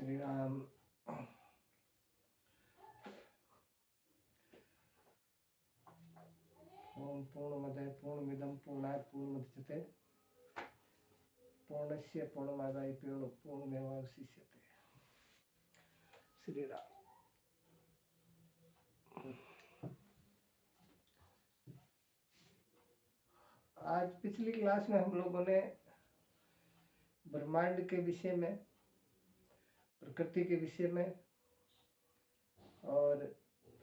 श्री राम। ओम पूर्णमद पूर्णमिदं पूर्णात् पूर्णमुदच्यते पूर्णस्य पूर्णमादाय पूर्णमेवावशिष्यते। श्री राम। आज पिछली क्लास में हम लोगों ने ब्रह्मांड के विषय में, प्रकृति के विषय में और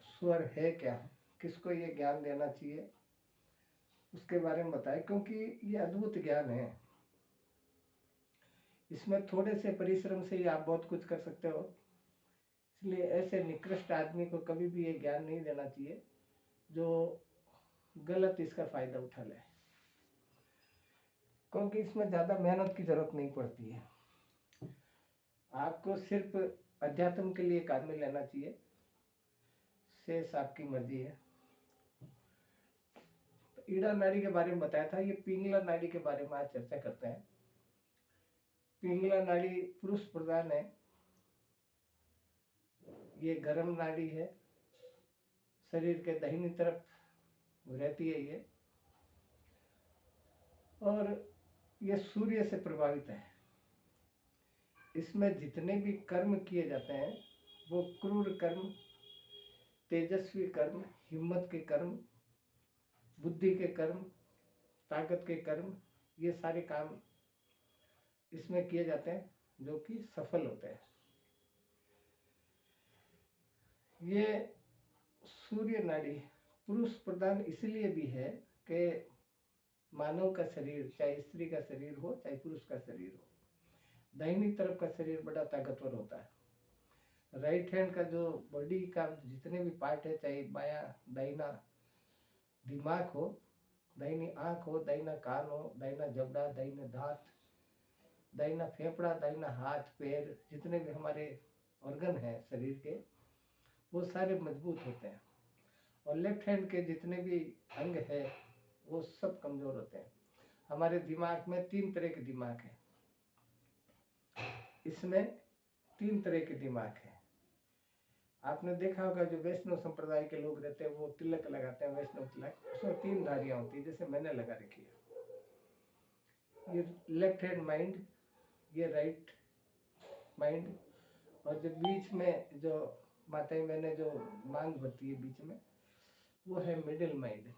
स्वर है क्या, किसको ये ज्ञान देना चाहिए, उसके बारे में बताया। क्योंकि ये अद्भुत ज्ञान है, इसमें थोड़े से परिश्रम से ही आप बहुत कुछ कर सकते हो। इसलिए ऐसे निकृष्ट आदमी को कभी भी ये ज्ञान नहीं देना चाहिए जो गलत इसका फायदा उठा ले, क्योंकि इसमें ज़्यादा मेहनत की जरूरत नहीं पड़ती है। आपको सिर्फ अध्यात्म के लिए काम में लेना चाहिए, शेष आपकी मर्जी है। ईड़ा नाड़ी के बारे में बताया था, ये पिंगला नाड़ी के बारे में आज चर्चा करते हैं। पिंगला नाड़ी पुरुष प्रधान है, ये गर्म नाड़ी है, शरीर के दाहिनी तरफ रहती है ये, और ये सूर्य से प्रभावित है। इसमें जितने भी कर्म किए जाते हैं वो क्रूर कर्म, तेजस्वी कर्म, हिम्मत के कर्म, बुद्धि के कर्म, ताकत के कर्म, ये सारे काम इसमें किए जाते हैं जो कि सफल होते हैं। ये सूर्य नाड़ी पुरुष प्रधान इसलिए भी है कि मानव का शरीर, चाहे स्त्री का शरीर हो चाहे पुरुष का शरीर हो, दाहिनी तरफ का शरीर बड़ा ताकतवर होता है। राइट हैंड का जो बॉडी का जितने भी पार्ट है, चाहे बाया दाहिना दिमाग हो, दाहिनी आंख हो, दाहिना कान हो, दाहिना जबड़ा, दाहिने दांत, दाहिना फेफड़ा, दाहिना हाथ पैर, जितने भी हमारे ऑर्गन हैं शरीर के, वो सारे मजबूत होते हैं। और लेफ्ट हैंड के जितने भी अंग है वो सब कमजोर होते हैं। हमारे दिमाग में 3 तरह के दिमाग है, इसमें 3 तरह के दिमाग है। आपने देखा होगा जो वैष्णव संप्रदाय के लोग रहते हैं वो तिलक लगाते हैं, वैष्णव तिलक, उसमें 3 धारियां होती है, जैसे मैंने लगा रखी है। ये लेफ्ट हैंड माइंड, ये राइट माइंड, और जो बीच में जो माताएं मैंने जो मांग भरती है बीच में, वो है मिडिल माइंड।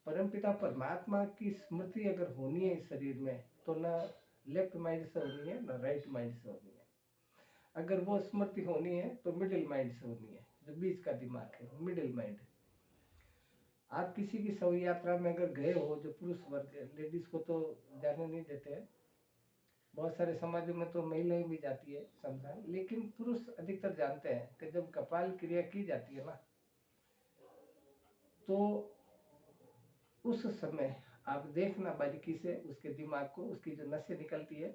परमपिता परमात्मा की स्मृति अगर होनी है इस शरीर में तो ना लेफ्ट माइंड से होनी है ना राइट माइंड से होनी है। अगर वो स्मृति होनी है तो मिडिल माइंड से होनी है, जो बीच का दिमाग है, मिडिल माइंड। आप किसी की शव यात्रा में अगर गए हो, जो पुरुष वर्ग है, लेडीज को तो जाने नहीं देते हैं, बहुत सारे समाजों में तो महिलाएं भी जाती है शमशान, लेकिन पुरुष अधिकतर जानते हैं कि जब कपाल क्रिया की जाती है ना, तो उस समय आप देखना बारीकी से उसके दिमाग को, उसकी जो नसें निकलती है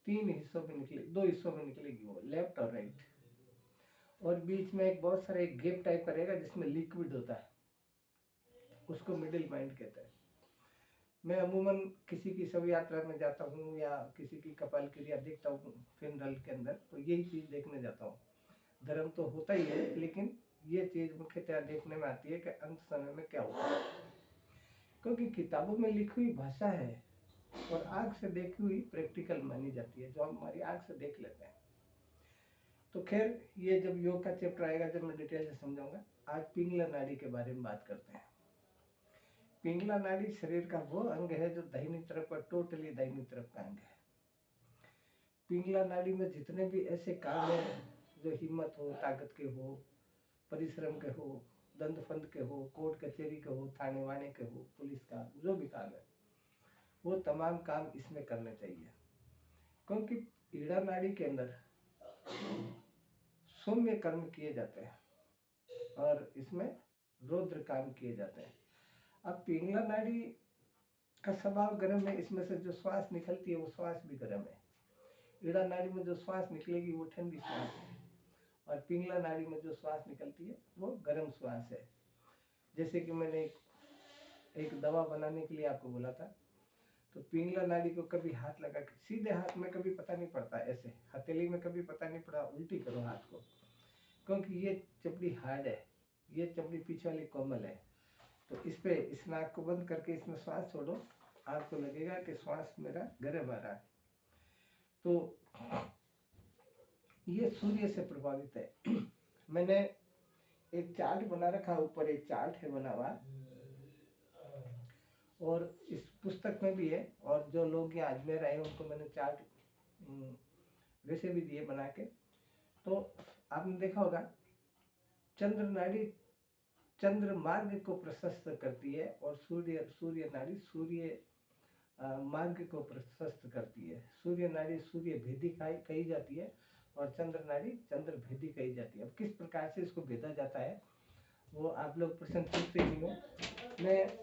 3 हिस्सों में निकले, 2 हिस्सों में निकलेगी, वो लेफ्ट और राइट, और बीच में एक बहुत सारा एक गैप टाइप करेगा जिसमें लिक्विड होता है, उसको मिडिल माइंड कहते हैं। मैं अमूमन किसी की शव यात्रा में जाता हूँ या किसी की कपाल क्रिया देखता हूँ फ्यूनरल के अंदर, तो यही चीज देखने जाता हूँ। धर्म तो होता ही है, लेकिन ये चीज मुख्यतः देखने में आती है कि अंत समय में क्या होता है, क्योंकि किताबों में लिखी हुई भाषा है और आंख से देखी हुई प्रैक्टिकल मानी जाती है, जो हम हमारी आंख से देख लेते हैं। तो खैर, ये जब योग का चैप्टर आएगा जब मैं डिटेल से समझाऊंगा। आज पिंगला नाड़ी के बारे में बात करते हैं। पिंगला नाड़ी शरीर का वो अंग है जो दाहिनी तरफ का, टोटली दाहिनी तरफ का अंग है। पिंगला नाड़ी में जितने भी ऐसे काम है जो हिम्मत हो, ताकत के हो, परिश्रम के हो, दंड फंद के हो, कोर्ट कचहरी के हो, थाने वाने के हो, पुलिस का जो भी काम है, वो तमाम काम इसमें करने चाहिए। क्योंकि ईड़ा नाड़ी के अंदर सौम्य कर्म किए जाते हैं और इसमें रौद्र काम किए जाते हैं। अब पिंगला नाड़ी का स्वभाव गर्म है, इसमें से जो श्वास निकलती है वो श्वास भी गर्म है। ईड़ा नाड़ी में जो श्वास निकलेगी वो ठंडी श्वास है, और पिंगला नाड़ी में जो श्वास निकलती है वो गर्म श्वास है। जैसे कि मैंने एक दवा बनाने के लिए आपको बोला था, तो पिंगला नाड़ी को कभी हाथ लगा के सीधे हाथ में कभी पता नहीं पड़ता, ऐसे हथेली में कभी पता नहीं पड़ा, उल्टी करो हाथ को, क्योंकि ये चमड़ी हार्ड है, ये चमड़ी पीछे वाली कोमल है। तो इस पे इस नाक को बंद करके इसमें श्वास छोड़ो, आपको लगेगा कि श्वास मेरा गर्म आ रहा है। तो ये सूर्य से प्रभावित है। मैंने एक चार्ट बना रखा, ऊपर एक चार्ट है बना हुआ, और इस पुस्तक में भी है, और जो लोग यहाँ अजमेर आए उनको मैंने चार्ट वैसे भी दिए बना के। तो आपने देखा होगा चंद्र नाड़ी चंद्र मार्ग को प्रशस्त करती है, और सूर्य नाड़ी सूर्य मार्ग को प्रशस्त करती है। सूर्य नाड़ी सूर्य भेदी कही जाती है, और चंद्र नाड़ी चंद्र भेदी कही जाती है। अब किस प्रकार से इसको भेदा जाता है वो आप लोग प्रश्न पूछते ही हो। मैं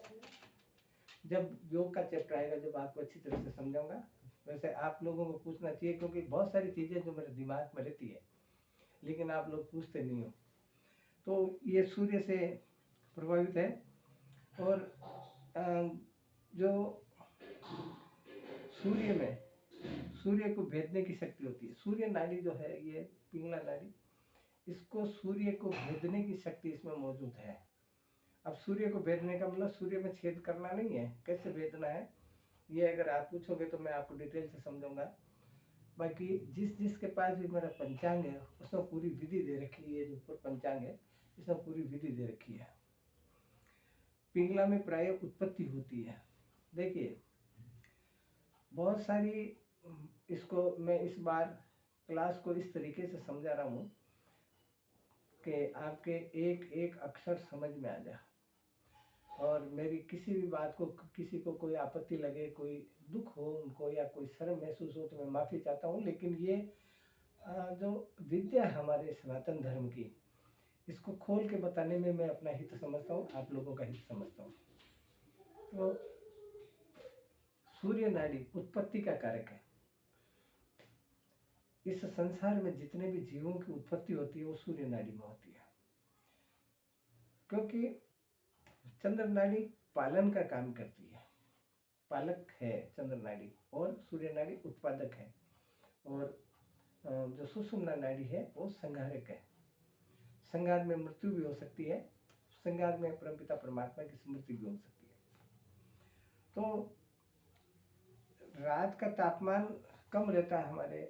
जब योग का चैप्टर आएगा जब आपको अच्छी तरह से समझाऊंगा, वैसे आप लोगों को पूछना चाहिए, क्योंकि बहुत सारी चीज़ें जो मेरे दिमाग में रहती है लेकिन आप लोग पूछते नहीं हो। तो ये सूर्य से प्रभावित है, और जो सूर्य में सूर्य को भेदने की शक्ति होती है, सूर्य नाड़ी जो है ये पिंगला नाड़ी, इसको सूर्य को भेदने की शक्ति इसमें मौजूद है। अब सूर्य को भेदने का मतलब सूर्य में छेद करना नहीं है, कैसे भेदना है ये अगर आप पूछोगे तो मैं आपको डिटेल से समझाऊंगा। बाकी जिसके पास भी मेरा पंचांग है उसमें पूरी विधि दे रखी है, जो ऊपर पंचांग है इसमें पूरी विधि दे रखी है। पिंगला में प्राय उत्पत्ति होती है। देखिए बहुत सारी, इसको मैं इस बार क्लास को इस तरीके से समझा रहा हूँ कि आपके एक एक अक्षर समझ में आ जाए, और मेरी किसी भी बात को किसी को कोई आपत्ति लगे, कोई दुख हो उनको या कोई शर्म महसूस हो तो मैं माफ़ी चाहता हूँ। लेकिन ये जो विद्या है हमारे सनातन धर्म की, इसको खोल के बताने में मैं अपना हित समझता हूँ, आप लोगों का हित समझता हूँ। तो सूर्य नाड़ी उत्पत्ति का कारक है। इस संसार में जितने भी जीवों की उत्पत्ति होती है वो सूर्य नाड़ी में होती है, क्योंकि चंद्र नाड़ी पालन का काम करती है, पालक है चंद्र नाड़ी, और सूर्य नाड़ी उत्पादक है, और जो सुषुम्ना नाड़ी है वो संहारक है। संहार में मृत्यु भी हो सकती है, संहार में परमपिता परमात्मा की स्मृति भी हो सकती है। तो रात का तापमान कम रहता है हमारे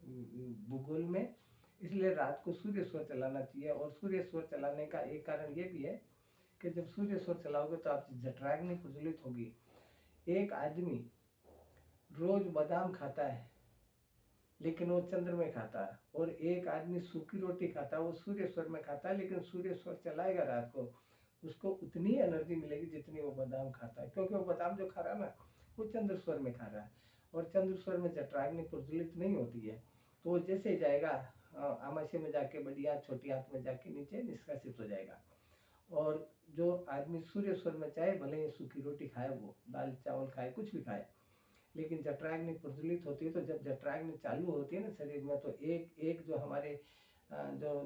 भूगोल में, इसलिए रात को सूर्य स्वर चलाना चाहिए। और सूर्य स्वर चलाने का एक कारण ये भी है कि जब सूर्य स्वर चलाओगे तो आपकी जठराग्नि प्रज्वलित होगी। एक आदमी रोज बादाम खाता है लेकिन वो चंद्र में खाता है, और एक आदमी सूखी रोटी खाता है वो सूर्य स्वर में खाता है, लेकिन सूर्य स्वर चलाएगा रात को उसको उतनी एनर्जी मिलेगी जितनी वो बादाम खाता है, क्योंकि वो बादाम जो खा रहा है ना वो चंद्र स्वर में खा रहा है, और चंद्र स्वर में जठराग्नि प्रज्वलित नहीं होती है। तो वो जैसे जाएगा आमाशय में जाके बड़ी आंत छोटी आंत में जाके नीचे निष्कासित हो जाएगा। और जो आदमी सूर्य स्वर में चाहे भले ही सूखी रोटी खाए, वो दाल चावल खाए कुछ भी खाए, लेकिन जठराग्नि प्रज्वलित होती है। तो जब जठराग्नि चालू होती है ना शरीर में, तो एक एक जो हमारे जो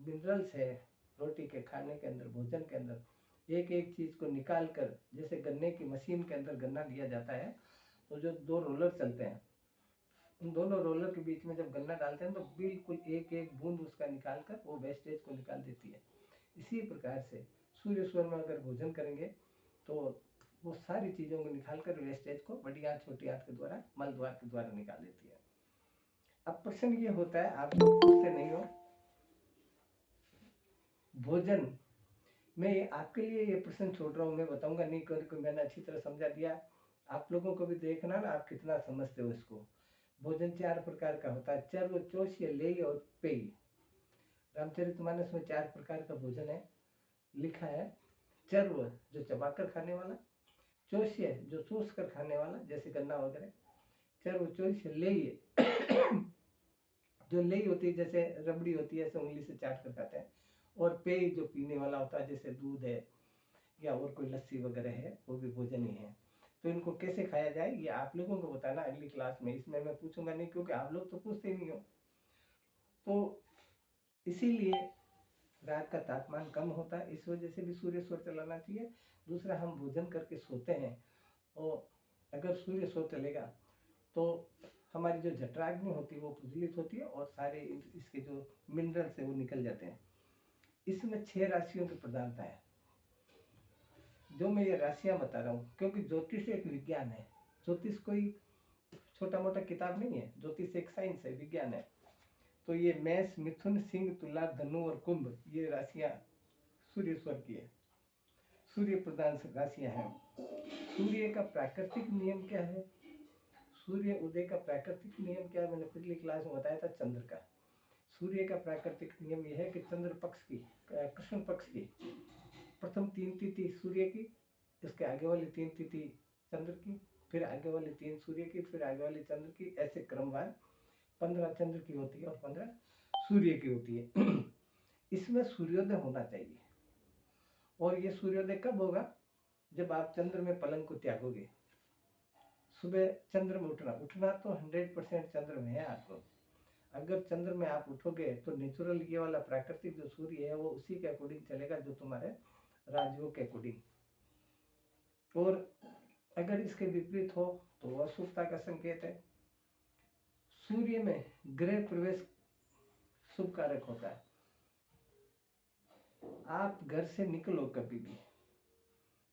मिनरल्स है रोटी के खाने के अंदर, भोजन के अंदर एक एक चीज को निकाल कर, जैसे गन्ने की मशीन के अंदर गन्ना दिया जाता है तो जो दो रोलर चलते हैं, उन दोनों रोलर के बीच में जब गन्ना डालते हैं तो बिल्कुल एक एक बूंद उसका निकाल कर वो वेस्टेज को निकाल देती है। इसी प्रकार से सूर्य स्वर में अगर भोजन करेंगे तो वो सारी चीज़ों को निकाल कर वेस्टेज को बड़ी आंत छोटी आंत के द्वारा मल द्वार के द्वारा निकाल देती है। अब प्रश्न ये होता है, आप लोग पूछते नहीं हो, भोजन मैं आपके लिए ये प्रश्न छोड़ रहा हूँ, मैं बताऊंगा नहीं क्योंकि मैंने अच्छी तरह समझा दिया। आप लोगों को भी देखना ना आप कितना समझते हो इसको। भोजन 4 प्रकार का होता है, चर्व चोष्य लेय और पेय। रामचरितमानस में 4 प्रकार का भोजन है, लिखा है। चर्व जो चबाकर खाने वाला, चोष्य जो चूस कर खाने वाला जैसे गन्ना वगैरह, चर्व चोष्य लेय जो लेय होती है जैसे रबड़ी होती है ऐसे उंगली से चाट कर खाते हैं, और पेय जो पीने वाला होता है जैसे दूध है या और कोई लस्सी वगैरह है वो भी भोजन ही है। तो इनको कैसे खाया जाए ये आप लोगों को बताना अगली क्लास में, इसमें मैं पूछूंगा नहीं क्योंकि आप लोग तो पूछते ही नहीं हो। तो इसीलिए रात का तापमान कम होता है, इस वजह से भी सूर्य स्वर चलाना चाहिए। दूसरा हम भोजन करके सोते हैं और अगर सूर्य स्वर चलेगा तो हमारी जो जठराग्नि होती है वो प्रज्वलित होती है और सारे इसके जो मिनरल्स है वो निकल जाते हैं। इसमें 6 राशियों की प्रधानता है। जो मैं ये राशियां बता रहा हूँ, क्योंकि ज्योतिष एक विज्ञान है। ज्योतिष कोई छोटा मोटा किताब नहीं है, ज्योतिष एक साइंस है, विज्ञान है। तो ये मेष, मिथुन, सिंह, तुला, धनु और कुंभ, ये राशियां सूर्य स्वर की है, सूर्य प्रधान राशियां हैं। सूर्य का प्राकृतिक नियम क्या है? सूर्य उदय का प्राकृतिक नियम क्या है? मैंने पिछली क्लास में बताया था चंद्र का। सूर्य का प्राकृतिक नियम यह है कि चंद्र पक्ष की, कृष्ण पक्ष की प्रथम 3 तिथि सूर्य की, इसके आगे वाली 3 तिथि चंद्र की, फिर आगे वाली 3 सूर्य की, फिर आगे वाली चंद्र की, ऐसे क्रमवार 15 चंद्र की होती है और 15 सूर्य की होती है। इसमें सूर्योदय होना चाहिए। और ये सूर्योदय कब होगा? जब आप चंद्र में पलंग को त्यागोगे। सुबह चंद्र में उठना तो 100% चंद्र में है आपको। अगर चंद्र में आप उठोगे तो नेचुरल ये वाला प्राकृतिक जो सूर्य है वो उसी के अकॉर्डिंग चलेगा जो तुम्हारे राजयोग के अकॉर्डिंग। और अगर इसके विपरीत हो तो वह अशुभता का संकेत है। सूर्य में ग्रह प्रवेश शुभ कारक होता है। आप घर से निकलो कभी भी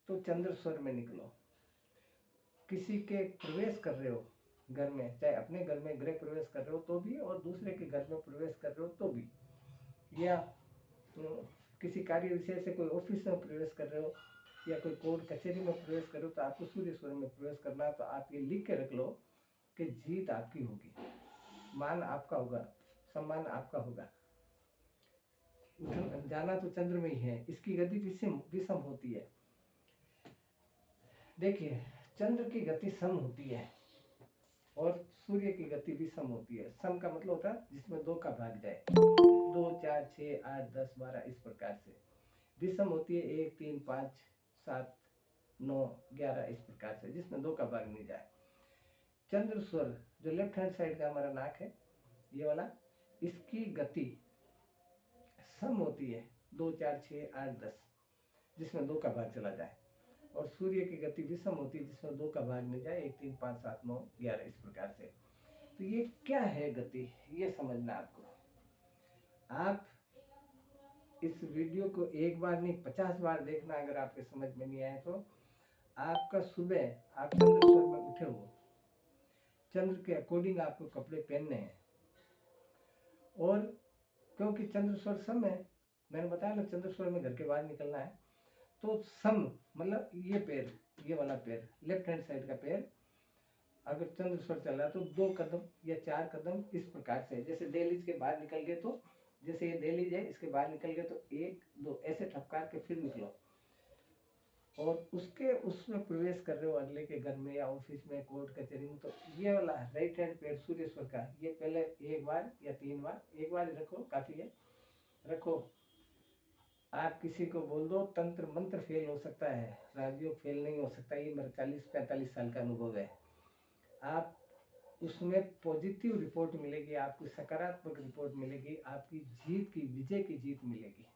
तो चंद्र स्वर में निकलो। किसी के प्रवेश कर रहे हो घर में, चाहे अपने घर में गृह प्रवेश कर रहे हो तो भी, और दूसरे के घर में प्रवेश कर रहे हो तो भी, या किसी कार्य विषय से कोई ऑफिस में प्रवेश कर रहे हो या कोई कोर्ट कचहरी में प्रवेश कर रहे हो तो आपको सूर्य स्वर में प्रवेश करना है। तो आप ये लिख के रख लो कि जीत आपकी होगी, मान आपका होगा, सम्मान आपका होगा। जाना तो चंद्र में ही है। इसकी गति विषम होती है। देखिए, चंद्र की गति सम होती है और सूर्य की गति भी सम होती है। सम का मतलब होता है जिसमें 2 का भाग जाए, 2, 4, 6, 8, 10, 12 इस प्रकार से। विषम होती है 1, 3, 5, 7, 9, 11 इस प्रकार से, जिसमें 2 का भाग नहीं जाए। चंद्र स्वर जो लेफ्ट हैंड साइड का हमारा नाक है, ये वाला, इसकी गति सम होती है 2, 4, 6, 8, 10, जिसमें 2 का भाग चला जाए। और सूर्य की गति विषम होती है जिसमें 2 का भाग नहीं जाए, 1, 3, 5, 7, 9, 11 इस प्रकार से। तो ये क्या है गति, ये समझना आपको। आप इस वीडियो को एक बार नहीं 50 बार देखना। अगर आपके समझ में नहीं आए तो आपका सुबह आप चंद्र स्वर में उठे हो, चंद्र के अकॉर्डिंग आपको कपड़े पहनने हैं। और क्योंकि चंद्र स्वर सम है, मैंने बताया ना चंद्र स्वर में घर के बाहर निकलना है, तो सम मतलब ये पैर, ये वाला पैर, लेफ्ट हैंड साइड का पैर अगर चंद्र स्वर चल रहा है तो 2 कदम या 4 कदम इस प्रकार से, जैसे दहलीज के बाहर निकल गए तो, जैसे ये दहलीज है इसके बाहर निकल गए तो 1, 2 ऐसे ठपकार के फिर निकलो। और उसमें प्रवेश कर रहे हो अगले के घर में या ऑफिस में, कोर्ट कचहरी में, तो ये वाला राइट हैंड पैर सूर्य स्वर का, ये पहले 1 बार या 3 बार, 1 बार रखो काफी है, रखो। आप किसी को बोल दो, तंत्र मंत्र फेल हो सकता है, राजयोग फेल नहीं हो सकता। ये मेरा 40-45 साल का अनुभव है। आप उसमें पॉजिटिव रिपोर्ट मिलेगी, आपको सकारात्मक रिपोर्ट मिलेगी, आपकी जीत की, विजय की जीत मिलेगी।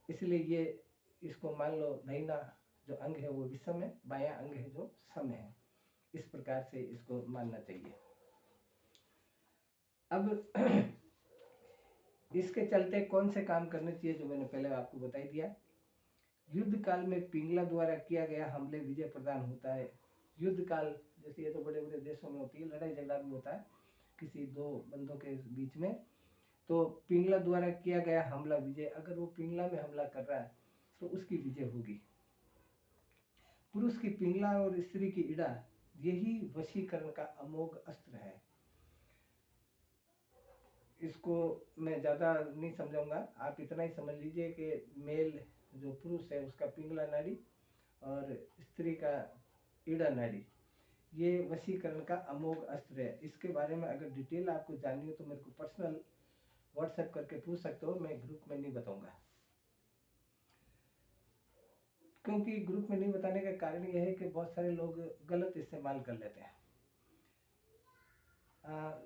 इसलिए ये इसको मान लो, दाहिना जो अंग है वो विषम है, बायां अंग है जो सम है, इस प्रकार से इसको मानना चाहिए। अब इसके चलते कौन से काम करने चाहिए जो मैंने पहले आपको बता दिया। युद्ध काल में पिंगला द्वारा किया गया हमले विजय प्रदान होता है। युद्ध काल जैसे ये तो बड़े बड़े देशों में होती है, लड़ाई झगड़ा भी होता है किसी 2 बंदों के बीच में, तो पिंगला द्वारा किया गया हमला विजय, अगर वो पिंगला में हमला कर रहा है तो उसकी विजय होगी। पुरुष की पिंगला और स्त्री की इड़ा, यही वशीकरण का अमोघ अस्त्र है। इसको मैं ज्यादा नहीं समझाऊंगा, आप इतना ही समझ लीजिए कि मेल जो पुरुष है उसका पिंगला नाड़ी और स्त्री का ईड़ा नाड़ी, ये वशीकरण का अमोघ अस्त्र है। इसके बारे में अगर डिटेल आपको जाननी हो तो मेरे को पर्सनल व्हाट्सएप करके पूछ सकते हो, मैं ग्रुप में नहीं बताऊंगा। क्योंकि ग्रुप में नहीं बताने का कारण यह है कि बहुत सारे लोग गलत इस्तेमाल कर लेते हैं।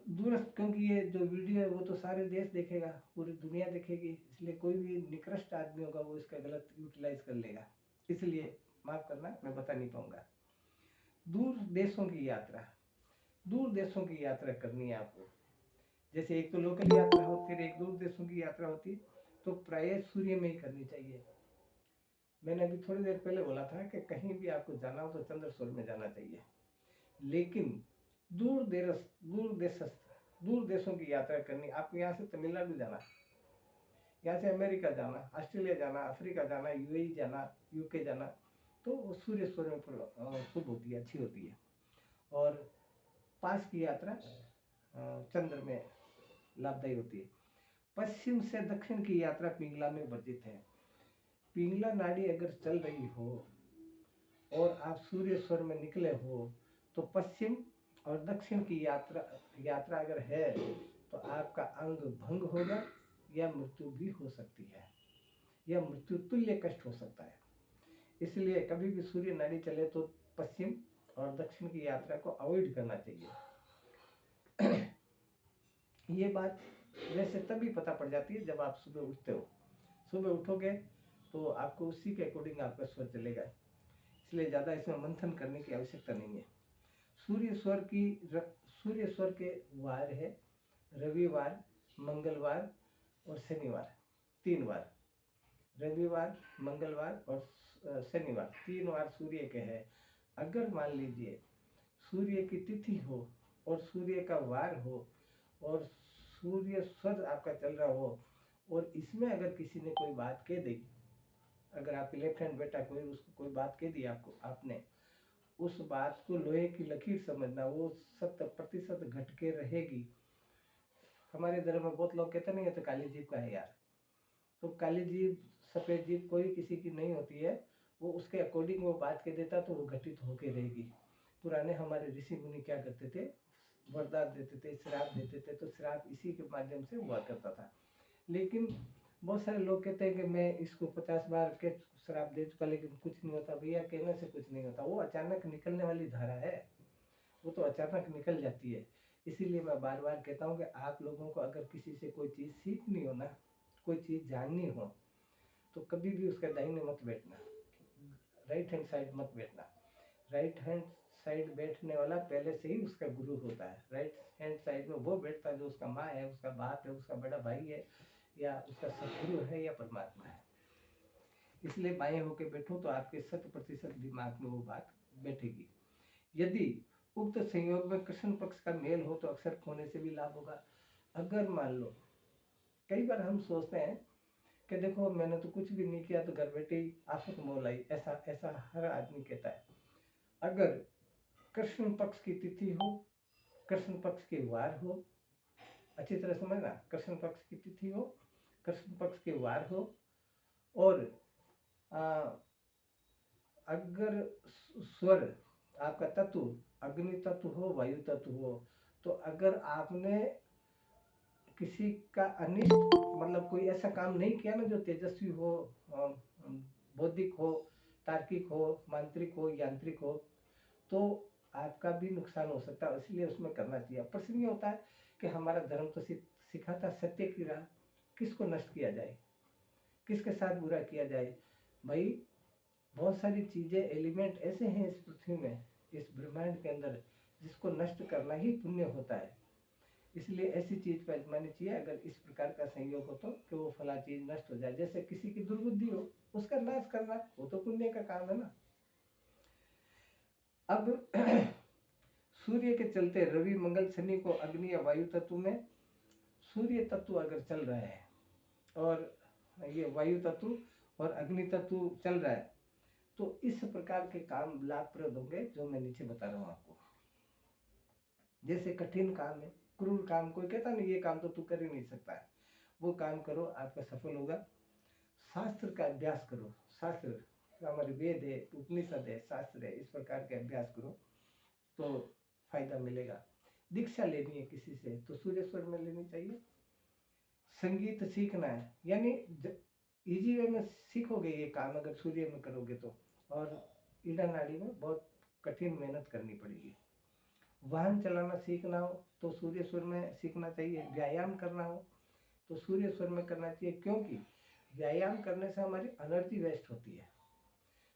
दूरस्थ, क्योंकि ये जो वीडियो है वो तो सारे देश देखेगा, पूरी दुनिया देखेगी, इसलिए कोई भी निकृष्ट आदमी होगा वो इसका गलत यूटिलाइज कर लेगा। इसलिए माफ करना, मैं बता नहीं पाऊंगा। दूर देशों की यात्रा, दूर देशों की यात्रा करनी है आपको। जैसे एक तो लोकल यात्रा होती है, एक दूर देशों की यात्रा होती है, तो प्राय सूर्य में ही करनी चाहिए। मैंने अभी थोड़ी देर पहले बोला था कि कहीं भी आपको जाना हो तो चंद्र सूर्य में जाना चाहिए। लेकिन दूर देश दूर देश दूर देशों की यात्रा करनी, आपको यहाँ से तमिलनाडु जाना, यहाँ से अमेरिका जाना, ऑस्ट्रेलिया जाना, अफ्रीका जाना, यूएई जाना, यूके जाना, तो सूर्य सूर्य में शुभ होती है, अच्छी होती है। और पास की यात्रा चंद्र में लाभदायी होती है। पश्चिम से दक्षिण की यात्रा पिंगला में वर्जित है। पिंगला नाड़ी अगर चल रही हो और आप सूर्य स्वर में निकले हो तो पश्चिम और दक्षिण की यात्रा अगर है तो आपका अंग भंग होगा या मृत्यु भी हो सकती है, या मृत्यु तुल्य कष्ट हो सकता है। इसलिए कभी भी सूर्य नाड़ी चले तो पश्चिम और दक्षिण की यात्रा को अवॉइड करना चाहिए। ये बात वैसे तभी पता पड़ जाती है जब आप सुबह उठते हो। सुबह उठोगे तो आपको उसी के अकॉर्डिंग आपका स्वर चलेगा, इसलिए ज़्यादा इसमें मंथन करने की आवश्यकता नहीं है। सूर्य स्वर के वार है रविवार, मंगलवार और शनिवार, 3 बार। रविवार, मंगलवार और शनिवार 3 बार सूर्य के हैं। अगर मान लीजिए सूर्य की तिथि हो और सूर्य का वार हो और सूर्य स्वर आपका चल रहा हो और इसमें अगर किसी ने कोई बात कह दी, अगर आपके लेफ्ट हैंड बेटा उसको कोई बात कह दी आपने, उस बात को लोहे की लकीर समझना, वो 70% घट के रहेगी। हमारे धर्म में बहुत लोग कहते नहीं है तो काली जीभ का है यार, तो काली जीभ सफेद जीभ कोई किसी की नहीं होती है, वो उसके अकॉर्डिंग वो बात कह देता तो वो घटित होके रहेगी। पुराने हमारे ऋषि मुनि क्या करते थे, वरदान देते थे, श्राप देते थे, तो श्राप इसी के माध्यम से हुआ करता था। लेकिन बहुत सारे लोग कहते हैं कि मैं इसको 50 बार के श्राप दे चुका लेकिन कुछ नहीं होता। भैया कहने से कुछ नहीं होता, वो अचानक निकलने वाली धारा है, वो तो अचानक निकल जाती है। इसीलिए मैं बार बार कहता हूँ कि आप लोगों को अगर किसी से कोई चीज़ सीखनी हो ना, कोई चीज़ जाननी हो, तो कभी भी उसका दाहिने मत बैठना, राइट हैंड साइड मत बैठना। राइट हैंड साइड बैठने वाला पहले से ही उसका गुरु होता है। राइट हैंड साइड में वो बैठता है जो उसका माँ है, उसका बाप है, उसका बड़ा भाई है, या उसका सदगुरु है, या परमात्मा है। इसलिए बाएं होके बैठो तो आपके 100% दिमाग में वो बात बैठेगी। यदि उक्त संयोग में कृष्ण पक्ष का मेल हो तो अक्सर खोने से भी लाभ होगा। अगर मान लो, कई बार हम सोचते हैं कि देखो मैंने तो कुछ भी नहीं किया तो घर बैठे ही आफत मोल आई, ऐसा ऐसा हर आदमी कहता है। अगर कृष्ण पक्ष की तिथि हो, कृष्ण पक्ष के वार हो, अच्छी तरह समझना, कृष्ण पक्ष की तिथि हो, कृष्ण पक्ष के वार हो, और अगर स्वर आपका तत्व अग्नि तत्व हो, वायु तत्व हो, तो अगर आपने किसी का अनिष्ट मतलब कोई ऐसा काम नहीं किया ना जो तेजस्वी हो, बौद्धिक हो, तार्किक हो, मांत्रिक हो, यांत्रिक हो, तो आपका भी नुकसान हो सकता है। इसलिए उसमें करना चाहिए। प्रश्न ये होता है कि हमारा धर्म तो सिखाता सत्य की राह, किसको नष्ट किया जाए, किसके साथ बुरा किया जाए। भाई बहुत सारी चीजें, एलिमेंट ऐसे हैं इस पृथ्वी में, इस ब्रह्मांड के अंदर, जिसको नष्ट करना ही पुण्य होता है। इसलिए ऐसी चीज को आजमानी चाहिए। अगर इस प्रकार का संयोग हो तो कि वो फला चीज नष्ट हो जाए, जैसे किसी की दुर्बुद्धि हो उसका नाश करना, वो तो पुण्य का काम है ना। अब सूर्य के चलते रवि, मंगल, शनि को अग्नि या वायु तत्व में, सूर्य तत्व अगर चल रहा है और ये वायु तत्व और अग्नि तत्व चल रहा है तो इस प्रकार के काम लाभप्रद होंगे जो मैं नीचे बता रहा हूँ आपको। जैसे कठिन काम है, क्रूर काम, कोई कहता नहीं ये काम तो तू कर ही नहीं सकता है, वो काम करो, आपका सफल होगा। शास्त्र का अभ्यास करो, शास्त्र हमारे वेद है, उपनिषद है, शास्त्र है, इस प्रकार के अभ्यास करो तो फायदा मिलेगा। दीक्षा लेनी है किसी से तो सूर्य स्वर में लेनी चाहिए। संगीत सीखना है, यानी इजी वे में सीखोगे ये काम अगर सूर्य में करोगे तो, और ईड़ा नाड़ी में बहुत कठिन मेहनत करनी पड़ेगी। वाहन चलाना सीखना हो तो सूर्य स्वर में सीखना चाहिए। व्यायाम करना हो तो सूर्य स्वर में करना चाहिए, क्योंकि व्यायाम करने से हमारी एनर्जी वेस्ट होती है।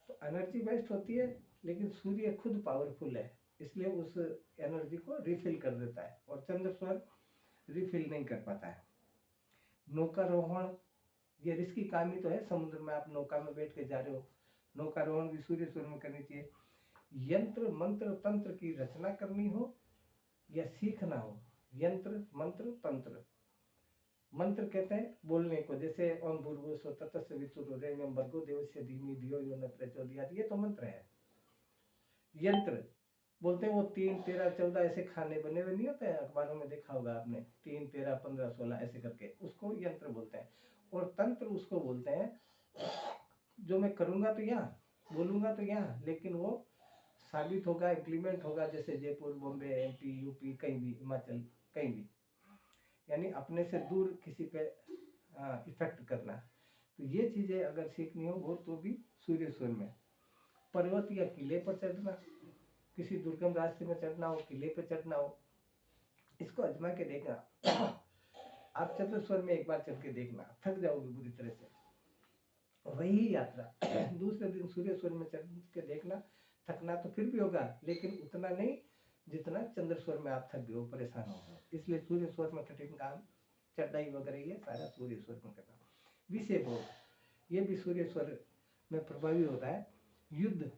तो एनर्जी वेस्ट होती है लेकिन सूर्य खुद पावरफुल है, इसलिए उस एनर्जी को रिफिल कर देता है, और चंद्र स्वर रिफिल नहीं कर पाता है। नौकारोहण ये रिस्की काम ही तो है, समुद्र में आप नौका में बैठ के जा रहे हो, नौकारोहण भी सूर्य स्वर में करनी चाहिए। यंत्र मंत्र तंत्र की रचना करनी हो या सीखना हो, यंत्र मंत्र तंत्र, मंत्र कहते हैं बोलने को, जैसे ओम भूर्भुवस्सुः तत्सवितुर्वरेण्यं भर्गो देवस्य धीमहि धियो यो न प्रचोदयात्, ये तो मंत्र है। यंत्र बोलते हैं वो 3 13 14 ऐसे खाने बने हुए नहीं होते हैं, अखबारों में देखा होगा आपने, 3 13 15 16 ऐसे करके, उसको यंत्र बोलते हैं। और तंत्र उसको बोलते हैं जो मैं करूंगा तो यहाँ, बोलूंगा तो यहाँ, लेकिन वो साबित होगा, इम्प्लीमेंट होगा, जैसे जयपुर, बॉम्बे, एमपी, यूपी, कहीं भी, हिमाचल, कहीं भी, यानी अपने से दूर किसी पे इफेक्ट करना। तो ये चीजें अगर सीखनी हो तो भी सूर्य स्वर में। पर्वत या किले पर चढ़ना, किसी दुर्गम रास्ते में चढ़ना हो, किले पे चढ़ना हो, इसको आजमा के देखना। आप चंद्र स्वर में एक बार चढ़ के देखना, थक जाओगे बुरी तरह से। वही यात्रा दूसरे दिन सूर्य स्वर में चढ़ के देखना, थकना तो फिर भी होगा, लेकिन उतना नहीं जितना चंद्र स्वर में आप थक गए हो, परेशान हो गए। इसलिए सूर्य स्वर में कठिन काम, चढ़ाई वगैरह ये सारा सूर्य स्वर में करना। विषय भोग ये भी सूर्य स्वर में प्रभावी होता है। युद्ध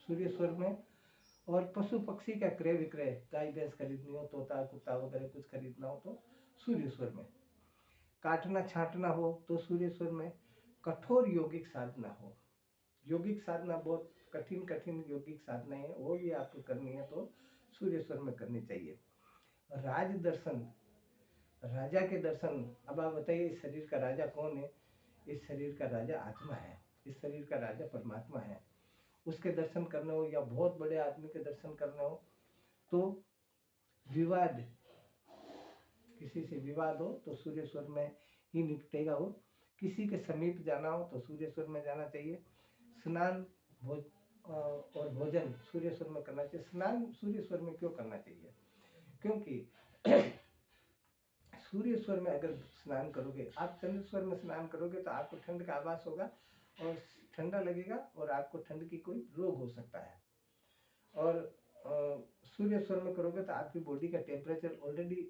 सूर्य स्वर में, और पशु पक्षी का क्रय विक्रय, गाय भैंस खरीदनी हो, तोता कुत्ता वगैरह कुछ खरीदना हो तो सूर्य स्वर में। काटना छांटना हो तो सूर्य स्वर में। कठोर यौगिक साधना हो, यौगिक साधना बहुत कठिन कठिन यौगिक साधना है, वो भी आपको करनी है तो सूर्य स्वर में करनी चाहिए। राज दर्शन, राजा के दर्शन, अब आप बताइए इस शरीर का राजा कौन है? इस शरीर का राजा आत्मा है, इस शरीर का राजा परमात्मा है। उसके दर्शन करने हो या बहुत बड़े आदमी के दर्शन करने हो तो विवाद, किसी से विवाद हो तो सूर्य स्वर में ही निपटेगा वो। किसी के समीप जाना हो तो सूर्य स्वर में जाना चाहिए। स्नान और भोजन सूर्य स्वर में करना चाहिए। स्नान सूर्य स्वर में क्यों करना चाहिए? क्योंकि सूर्य स्वर में अगर स्नान करोगे, आप चंद्र स्वर में स्नान करोगे तो आपको ठंड का आभास होगा और ठंडा लगेगा और आपको ठंड की कोई रोग हो सकता है। और सूर्य स्वर में करोगे तो आपकी बॉडी का टेम्परेचर ऑलरेडी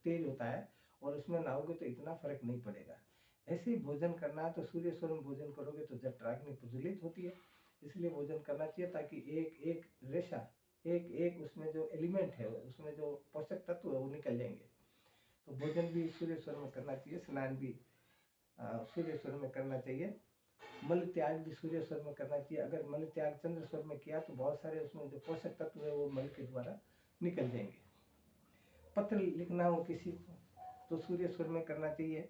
तेज होता है और उसमें नहाओगे तो इतना फर्क नहीं पड़ेगा। ऐसे ही भोजन करना है तो सूर्य स्वर में भोजन करोगे तो जठराग्नि प्रज्वलित होती है, इसलिए भोजन करना चाहिए ताकि एक एक रेशा, एक एक उसमें जो एलिमेंट है, उसमें जो पोषक तत्व है वो निकल जाएंगे। तो भोजन भी सूर्य स्वर में करना चाहिए, स्नान भी सूर्य स्वर में करना चाहिए। मल त्याग भी सूर्य स्वर में करना चाहिए। अगर मल त्याग चंद्र स्वर में किया तो बहुत सारे उसमें जो पोषक तत्व है वो मल के द्वारा निकल जाएंगे। पत्र लिखना हो किसी को तो सूर्य स्वर में करना चाहिए।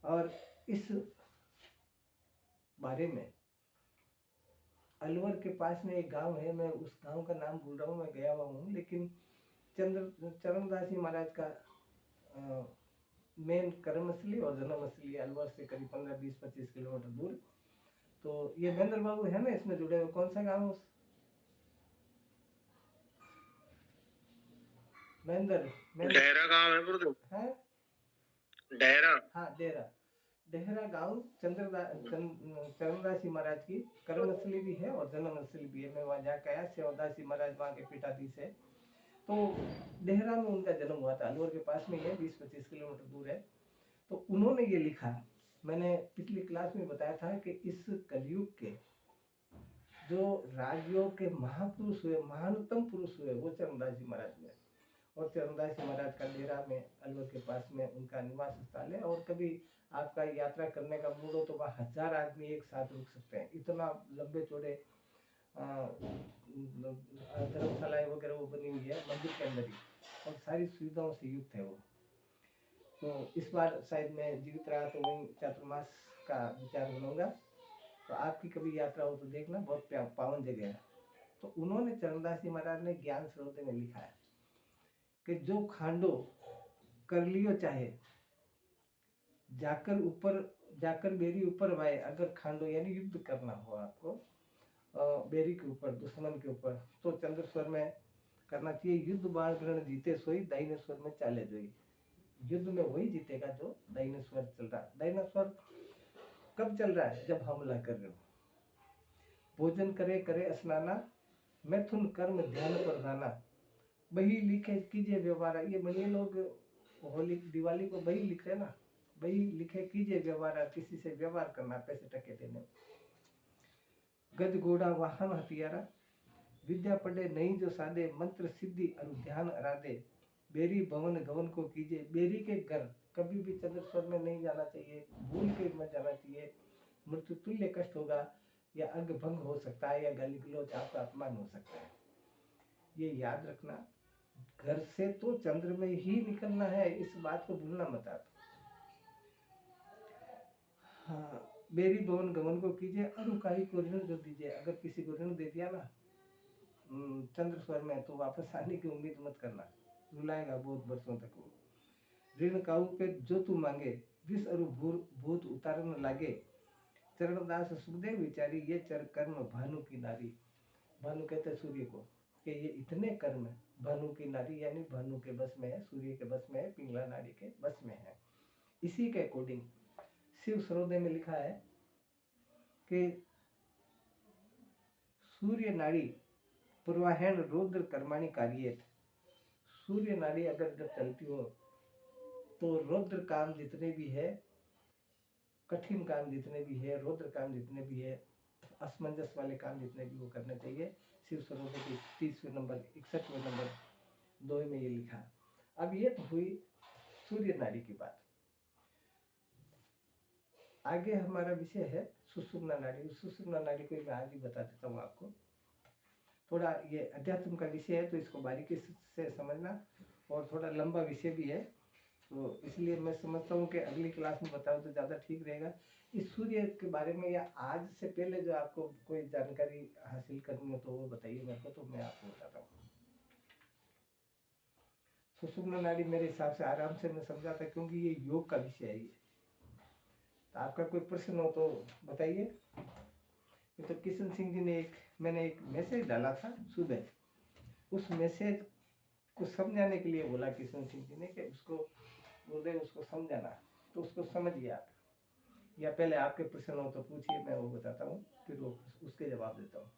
और इस बारे में अलवर के पास में एक गांव है, मैं उस गांव का नाम भूल रहा हूँ, मैं गया हुआ हूँ, लेकिन चरणदास जी महाराज का मेन कर्मस्थली और जन्मस्थली अलवर से करीब 15-20-25 किलोमीटर दूर। तो ये महेंद्र बाबू है ना इसमें जुड़े हुए, कौन सा गांव है? महेंद्र डेहरा गांव है गुरुदेव। है डेहरा, हाँ डेहरा, डेहरा गांव चरणदास जी महाराज की कर्मस्थली भी है और जन्मस्थली भी है। मैं वहाँ जाकर आया, सेवादास जी महाराज वहाँ के पीठाधीश है। तो डेहरा में उनका जन्म हुआ था, अलवर के पास में है, 20-25 किलोमीटर दूर है। तो उन्होंने ये लिखा, मैंने पिछली क्लास में बताया था कि इस कलयुग के जो राजयोग के महापुरुष हुए, महानतम पुरुष हुए, वो चरणदास जी महाराज हुए। और चरणदास जी महाराज का डेरा में अलवर के पास में उनका निवास स्थल है। और कभी आपका यात्रा करने का मूड हो तो वहाँ 1000 आदमी एक साथ रुक सकते हैं, इतना लंबे चौड़े धर्मशालाएं वगैरह वो बनी हुई है मंदिर के अंदर ही, और सारी सुविधाओं से युक्त है वो। तो इस बार शायद मैं जीवित रहा तो वही चातुर्मास का विचार बनाऊंगा, तो आपकी कभी यात्रा हो तो देखना, बहुत पावन जगह है। तो उन्होंने चरणदास जी महाराज ने ज्ञान स्रोत में लिखा है कि जो खांडो कर लियो चाहे, जाकर बेरी ऊपर वाए। अगर खांडो यानी युद्ध करना हो आपको बेरी के ऊपर, दुश्मन के ऊपर, तो चंद्र स्वर में करना चाहिए। युद्ध बाण ग्रहण जीते सोई, दाहिने स्वर में चाले जोई। युद्ध में वही जीतेगा जो दाहिने स्वर चल रहा है। दाहिना स्वर कब चल रहा है? जब हमला कर रहे हो। भोजन करे करे स्नाना, मैथुन कर्म ध्यान प्रधाना, बही लिखे कीजिए व्यवहार। ये बड़े लोग होली दिवाली को बही लिखते हैं ना, बही लिखे कीजिए व्यवहार, किसी से व्यवहार करना, पैसे टके देने। गज घोड़ा वाहन हथियारा, विद्या पढ़े नहीं जो सादे, मंत्र सिद्धि ध्यान अराधे, बेरी भवन गवन को कीजिए। बेरी के घर कभी भी चंद्र स्वर में नहीं जाना चाहिए, भूल के मत जाना चाहिए, मृत्यु तुल्य कष्ट होगा, या अंग भंग हो सकता है, या गाली गलौज आपका अपमान हो सकता है। ये याद रखना, घर से तो चंद्र में ही निकलना है, इस बात को भूलना मत आप। हाँ, बेरी भवन गमन को कीजिए, अनुकाई को ऋण जो दीजिए। अगर किसी को ऋण दे दिया ना चंद्र स्वर में, तो वापस आने की उम्मीद मत करना, रुलाएगा बहुत वर्षों तक वो। ऋण काऊ पे जो तू मांगे, विष अरु भूत उतारन लागे, चरणदास सुखदेव विचारी, ये चर कर्म भानु की नारी। भानु कहते सूर्य को, कि ये इतने कर्म भानु की नारी, यानी भानु के बस में है, सूर्य के बस में है, पिंगला नाड़ी के बस में है। इसी के अकॉर्डिंग शिव सरोदय में लिखा है कि सूर्य नाड़ी पूर्वाहन रुद्र कर्माणी कार्येत। सूर्य नाड़ी अगर जब चलती हो तो रुद्र काम जितने भी है, कठिन काम जितने भी है, रुद्र काम जितने भी है, असमंजस वाले काम जितने भी वो करने चाहिए। शिव सरोदय की 30वें नंबर 61वें नंबर 2 में ये लिखा। अब ये तो हुई सूर्य नाड़ी की बात। आगे हमारा विषय है सुषुम्ना नाड़ी। सुषुम्ना नाड़ी को मैं आज ही बता देता हूँ आपको। थोड़ा ये अध्यात्म का विषय है तो इसको बारीकी से समझना, और थोड़ा लंबा विषय भी है, तो इसलिए मैं समझता हूँ कि अगली क्लास में बताऊँ तो ज़्यादा ठीक रहेगा। इस सूर्य के बारे में या आज से पहले जो आपको कोई जानकारी हासिल करनी हो तो वो बताइए मेरे को, तो मैं आपको बताता हूँ। सुषुम्ना नाड़ी मेरे हिसाब से आराम से मैं समझाता, क्योंकि ये योग का विषय है। ये तो आपका कोई प्रश्न हो तो बताइए। ये तो किशन सिंह जी ने मैंने एक मैसेज डाला था सुबह, उस मैसेज को समझाने के लिए बोला किशन सिंह जी ने कि उसको बोल रहे उसको समझाना, तो उसको समझिए आप, या पहले आपके प्रश्न हो तो पूछिए, मैं वो बताता हूँ, फिर वो उसके जवाब देता हूँ।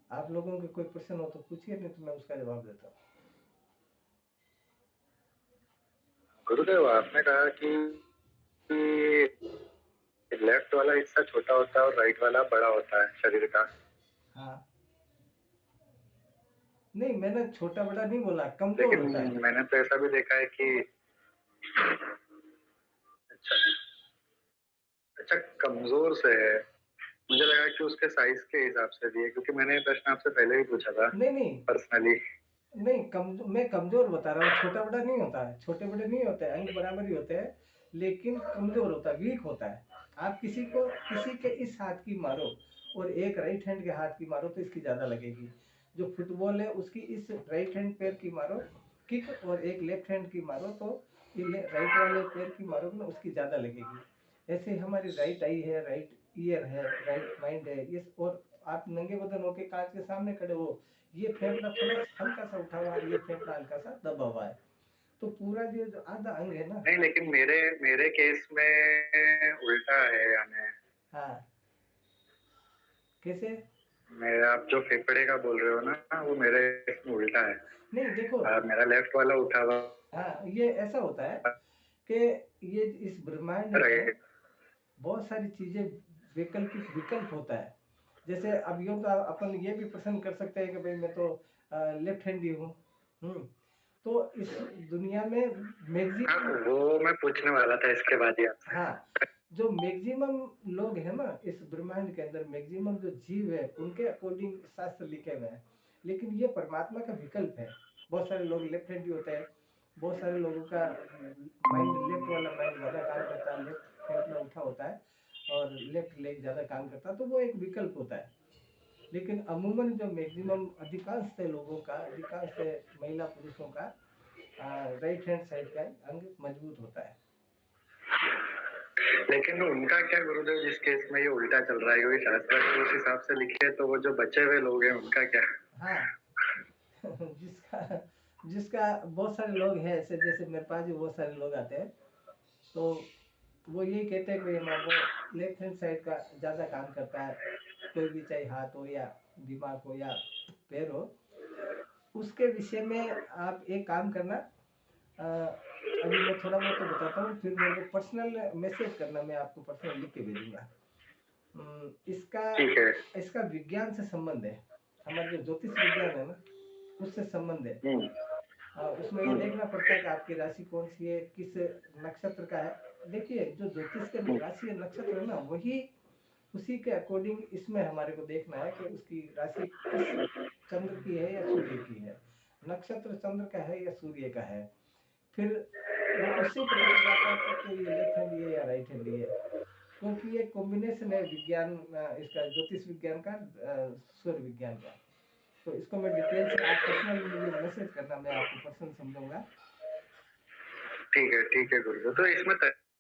आप लोगों के कोई प्रश्न हो तो पूछिए, नहीं तो मैं उसका जवाब देता हूँ। गुरुदेव, आपने कहा कि लेफ्ट वाला हिस्सा छोटा होता है और राइट वाला बड़ा होता है शरीर का। हाँ, नहीं मैंने छोटा बड़ा नहीं बोला, कमजोर लेकिन होता है। मैंने तो ऐसा भी देखा है कि अच्छा अच्छा कमजोर से है। मुझे लगा कि उसके साइज के हिसाब से भी है, क्योंकि मैंने ये प्रश्न आपसे पहले भी पूछा था नहीं पर्सनली। नहीं, मैं कमजोर बता रहा हूँ, छोटा बड़ा नहीं होता है, छोटे बड़े नहीं होते, अंग बराबर ही होते हैं, लेकिन कमजोर होता है, वीक होता है। आप किसी के इस हाथ की मारो और एक राइट हैंड के हाथ की मारो तो इसकी ज्यादा लगेगी। जो फुटबॉल है उसकी इस राइट हैंड पैर की मारो किक, और एक लेफ्ट हैंड की मारो तो राइट वाले पैर की मारोगे ना उसकी ज्यादा लगेगी। ऐसे हमारी राइट आई है, राइट ईयर है, राइट माइंड है ये। और आप नंगे बदन होके कांच के सामने खड़े हो, ये फेफड़ा थोड़ा हल्का सा उठा हुआ है, ये फेफड़ा हल्का सा दबा हुआ है, तो पूरा जो आधा अंग है ना। नहीं, लेकिन मेरे मेरे केस में उल्टा है, यानी हाँ, कैसे? आप जो फेफड़े का बोल रहे हो ना, वो मेरे इसमें उल्टा है। नहीं देखो, मेरा लेफ्ट वाला उठा हुआ हाँ ये ऐसा होता है कि ये इस ब्रह्मांड में राइट। बहुत सारी चीजें वैकल्पिक विकल्प होता है। जैसे अब यूं तो अपन ये भी पसंद कर सकते हैं कि भाई मैं तो लेफ्ट हैंडी हूँ। तो इस दुनिया में मैक्सिमम, वो मैं पूछने वाला था इसके बाद ही आपसे। हाँ, जो मैक्सिमम लोग हैं ना इस ब्रह्मांड के अंदर, मैक्सिमम जो जीव है उनके अकॉर्डिंग शास्त्र लिखे हुए हैं, लेकिन ये परमात्मा का विकल्प है। बहुत सारे लोग लेफ्ट हैंडी होते हैं, बहुत सारे लोगों का माइंड लेफ्ट वाला माइंड ज्यादा काम करता है, लेफ्ट फेफड़ा उठा होता है और लेफ्ट लेग ज्यादा काम करता है, तो वो एक विकल्प होता है। लेकिन अमूमन जो मैक्सिमम अधिकांश लोगों का, अधिकांश महिला पुरुषों का राइट हैंड साइड का अंग मजबूत होता है। लेकिन उनका क्या गुरुदेव, जिस केस में ये उल्टा चल रहा है, क्योंकि शास्त्र के उस हिसाब से लिखे, तो वो जो बचे हुए लोग हैं उनका क्या? हाँ जिसका जिसका बहुत सारे लोग हैं ऐसे, जैसे मेरे पास भी बहुत सारे लोग आते हैं, तो वो यही कहते हैं कि वो लेफ्ट हैंड साइड का ज़्यादा काम करता है, कोई भी चाहे हाथ हो या दिमाग हो या पैर हो। उसके विषय में आप एक काम करना, अभी मैं थोड़ा बहुत तो बताता हूँ, फिर मेरे को पर्सनल मैसेज करना, मैं आपको पर्सनल लिख के भेजूंगा। इसका ठीक है। इसका विज्ञान से संबंध है, हमारा जो ज्योतिष विज्ञान है ना, उससे संबंध है। हम्म। उसमें ये देखना पड़ता है कि आपकी राशि कौन सी है, किस नक्षत्र का है। देखिए, जो ज्योतिष के राशि या नक्षत्र है ना, वही उसी के अकॉर्डिंग इसमें हमारे को देखना है कि उसकी राशि किस चंद्र की है या सूर्य की है, नक्षत्र चंद्र का है या सूर्य का है। फिर वो उससे पता चल जाता है कि ये लेफ्ट हैंड ये या राइट हैंड ये, क्योंकि ये कॉम्बिनेशन है विज्ञान, इसका ज्योतिष विज्ञान का, सूर्य विज्ञान का। तो इसको मैं डिटेल से, आप पर्सनल मुझे मैसेज करना, मैं आपको पर्सनल समझाऊंगा। ठीक है गुरु। तो इसमें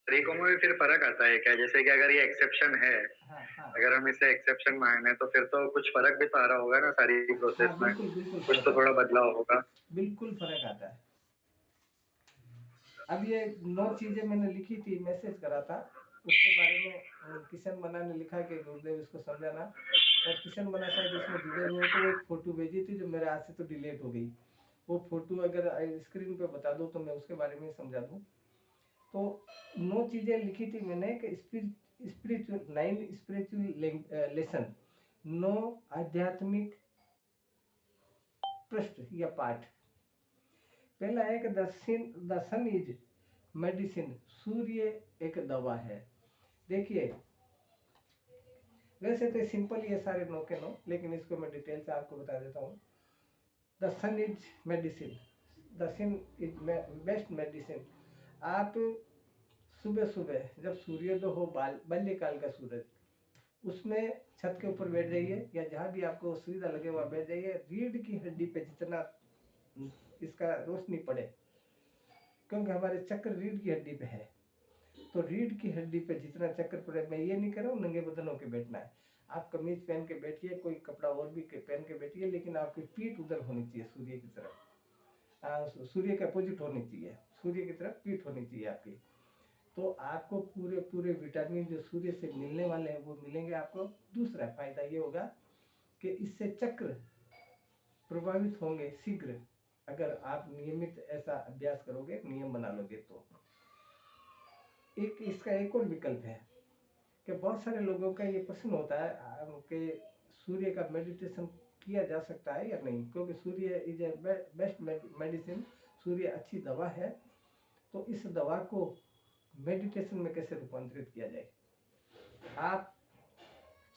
तरीकों में भी फिर फर्क आता है क्या? जैसे कि अगर ये एक्सेप्शन है, हाँ हाँ अगर हम इसे एक्सेप्शन माने तो फिर तो कुछ फर्क भी तो आ रहा होगा ना सारी हाँ, प्रोसेस में, बिल्कुल बिल्कुल कुछ फर्क तो थोड़ा आता है, बदलाव होगा। बिल्कुल फर्क आता है। अब ये 9 चीजें मैंने लिखी थी, मैसेज करा था उसके बारे में। किशन मना ने लिखा कि गुरुदेव इसको समझाना, और किशन मना शायद इसमें जुड़े हुए हो, तो वो एक फोटो भेजी थी जो मेरे हाथ से तो डिलीट हो गई। वो फोटो अगर स्क्रीन पे बता दो तो मैं उसके बारे में समझा दूं। तो 9 चीजें लिखी थी मैंने कि स्पिरिचुअल 9 स्पिरिचुअल लेसन, 9 आध्यात्मिक पृष्ठ या पाठ। पहला है कि द सन इज मेडिसिन, सूर्य एक दवा है। देखिए, वैसे तो सिंपल ये सारे नो के नो, लेकिन इसको मैं डिटेल से आपको बता देता हूँ। The sun is medicine, the sun is best medicine. आप सुबह सुबह जब सूर्योदय हो, बाल्यकाल का सूरज, उसमें छत के ऊपर बैठ जाइए या जहाँ भी आपको सुविधा लगे वहाँ बैठ जाइए। रीढ़ की हड्डी पे जितना इसका रोशनी पड़े, क्योंकि हमारे चक्र रीढ़ की हड्डी पे है, तो रीढ़ की हड्डी पे जितना चक्कर पड़े, मैं ये नहीं कर रहा हूँ नंगे बदन होके बैठना है। आप कमीज पहन के बैठिए, कोई कपड़ा और भी पहन के बैठिए, लेकिन आपकी पीठ उधर होनी चाहिए सूर्य की तरफ, सूर्य के अपोजिट होनी चाहिए, सूर्य की तरफ पीठ होनी चाहिए आपकी। तो आपको पूरे पूरे विटामिन जो सूर्य से मिलने वाले हैं वो मिलेंगे आपको। दूसरा फायदा ये होगा कि इससे चक्र प्रभावित होंगे शीघ्र, अगर आप नियमित ऐसा अभ्यास करोगे, नियम बना लोगे तो। एक इसका एक और विकल्प है कि बहुत सारे लोगों का ये प्रश्न होता है कि सूर्य का मेडिटेशन किया जा सकता है या नहीं, क्योंकि सूर्य इज ए बेस्ट मेडिसिन, सूर्य अच्छी दवा है। तो इस दवा को मेडिटेशन में कैसे रूपांतरित किया जाए? आप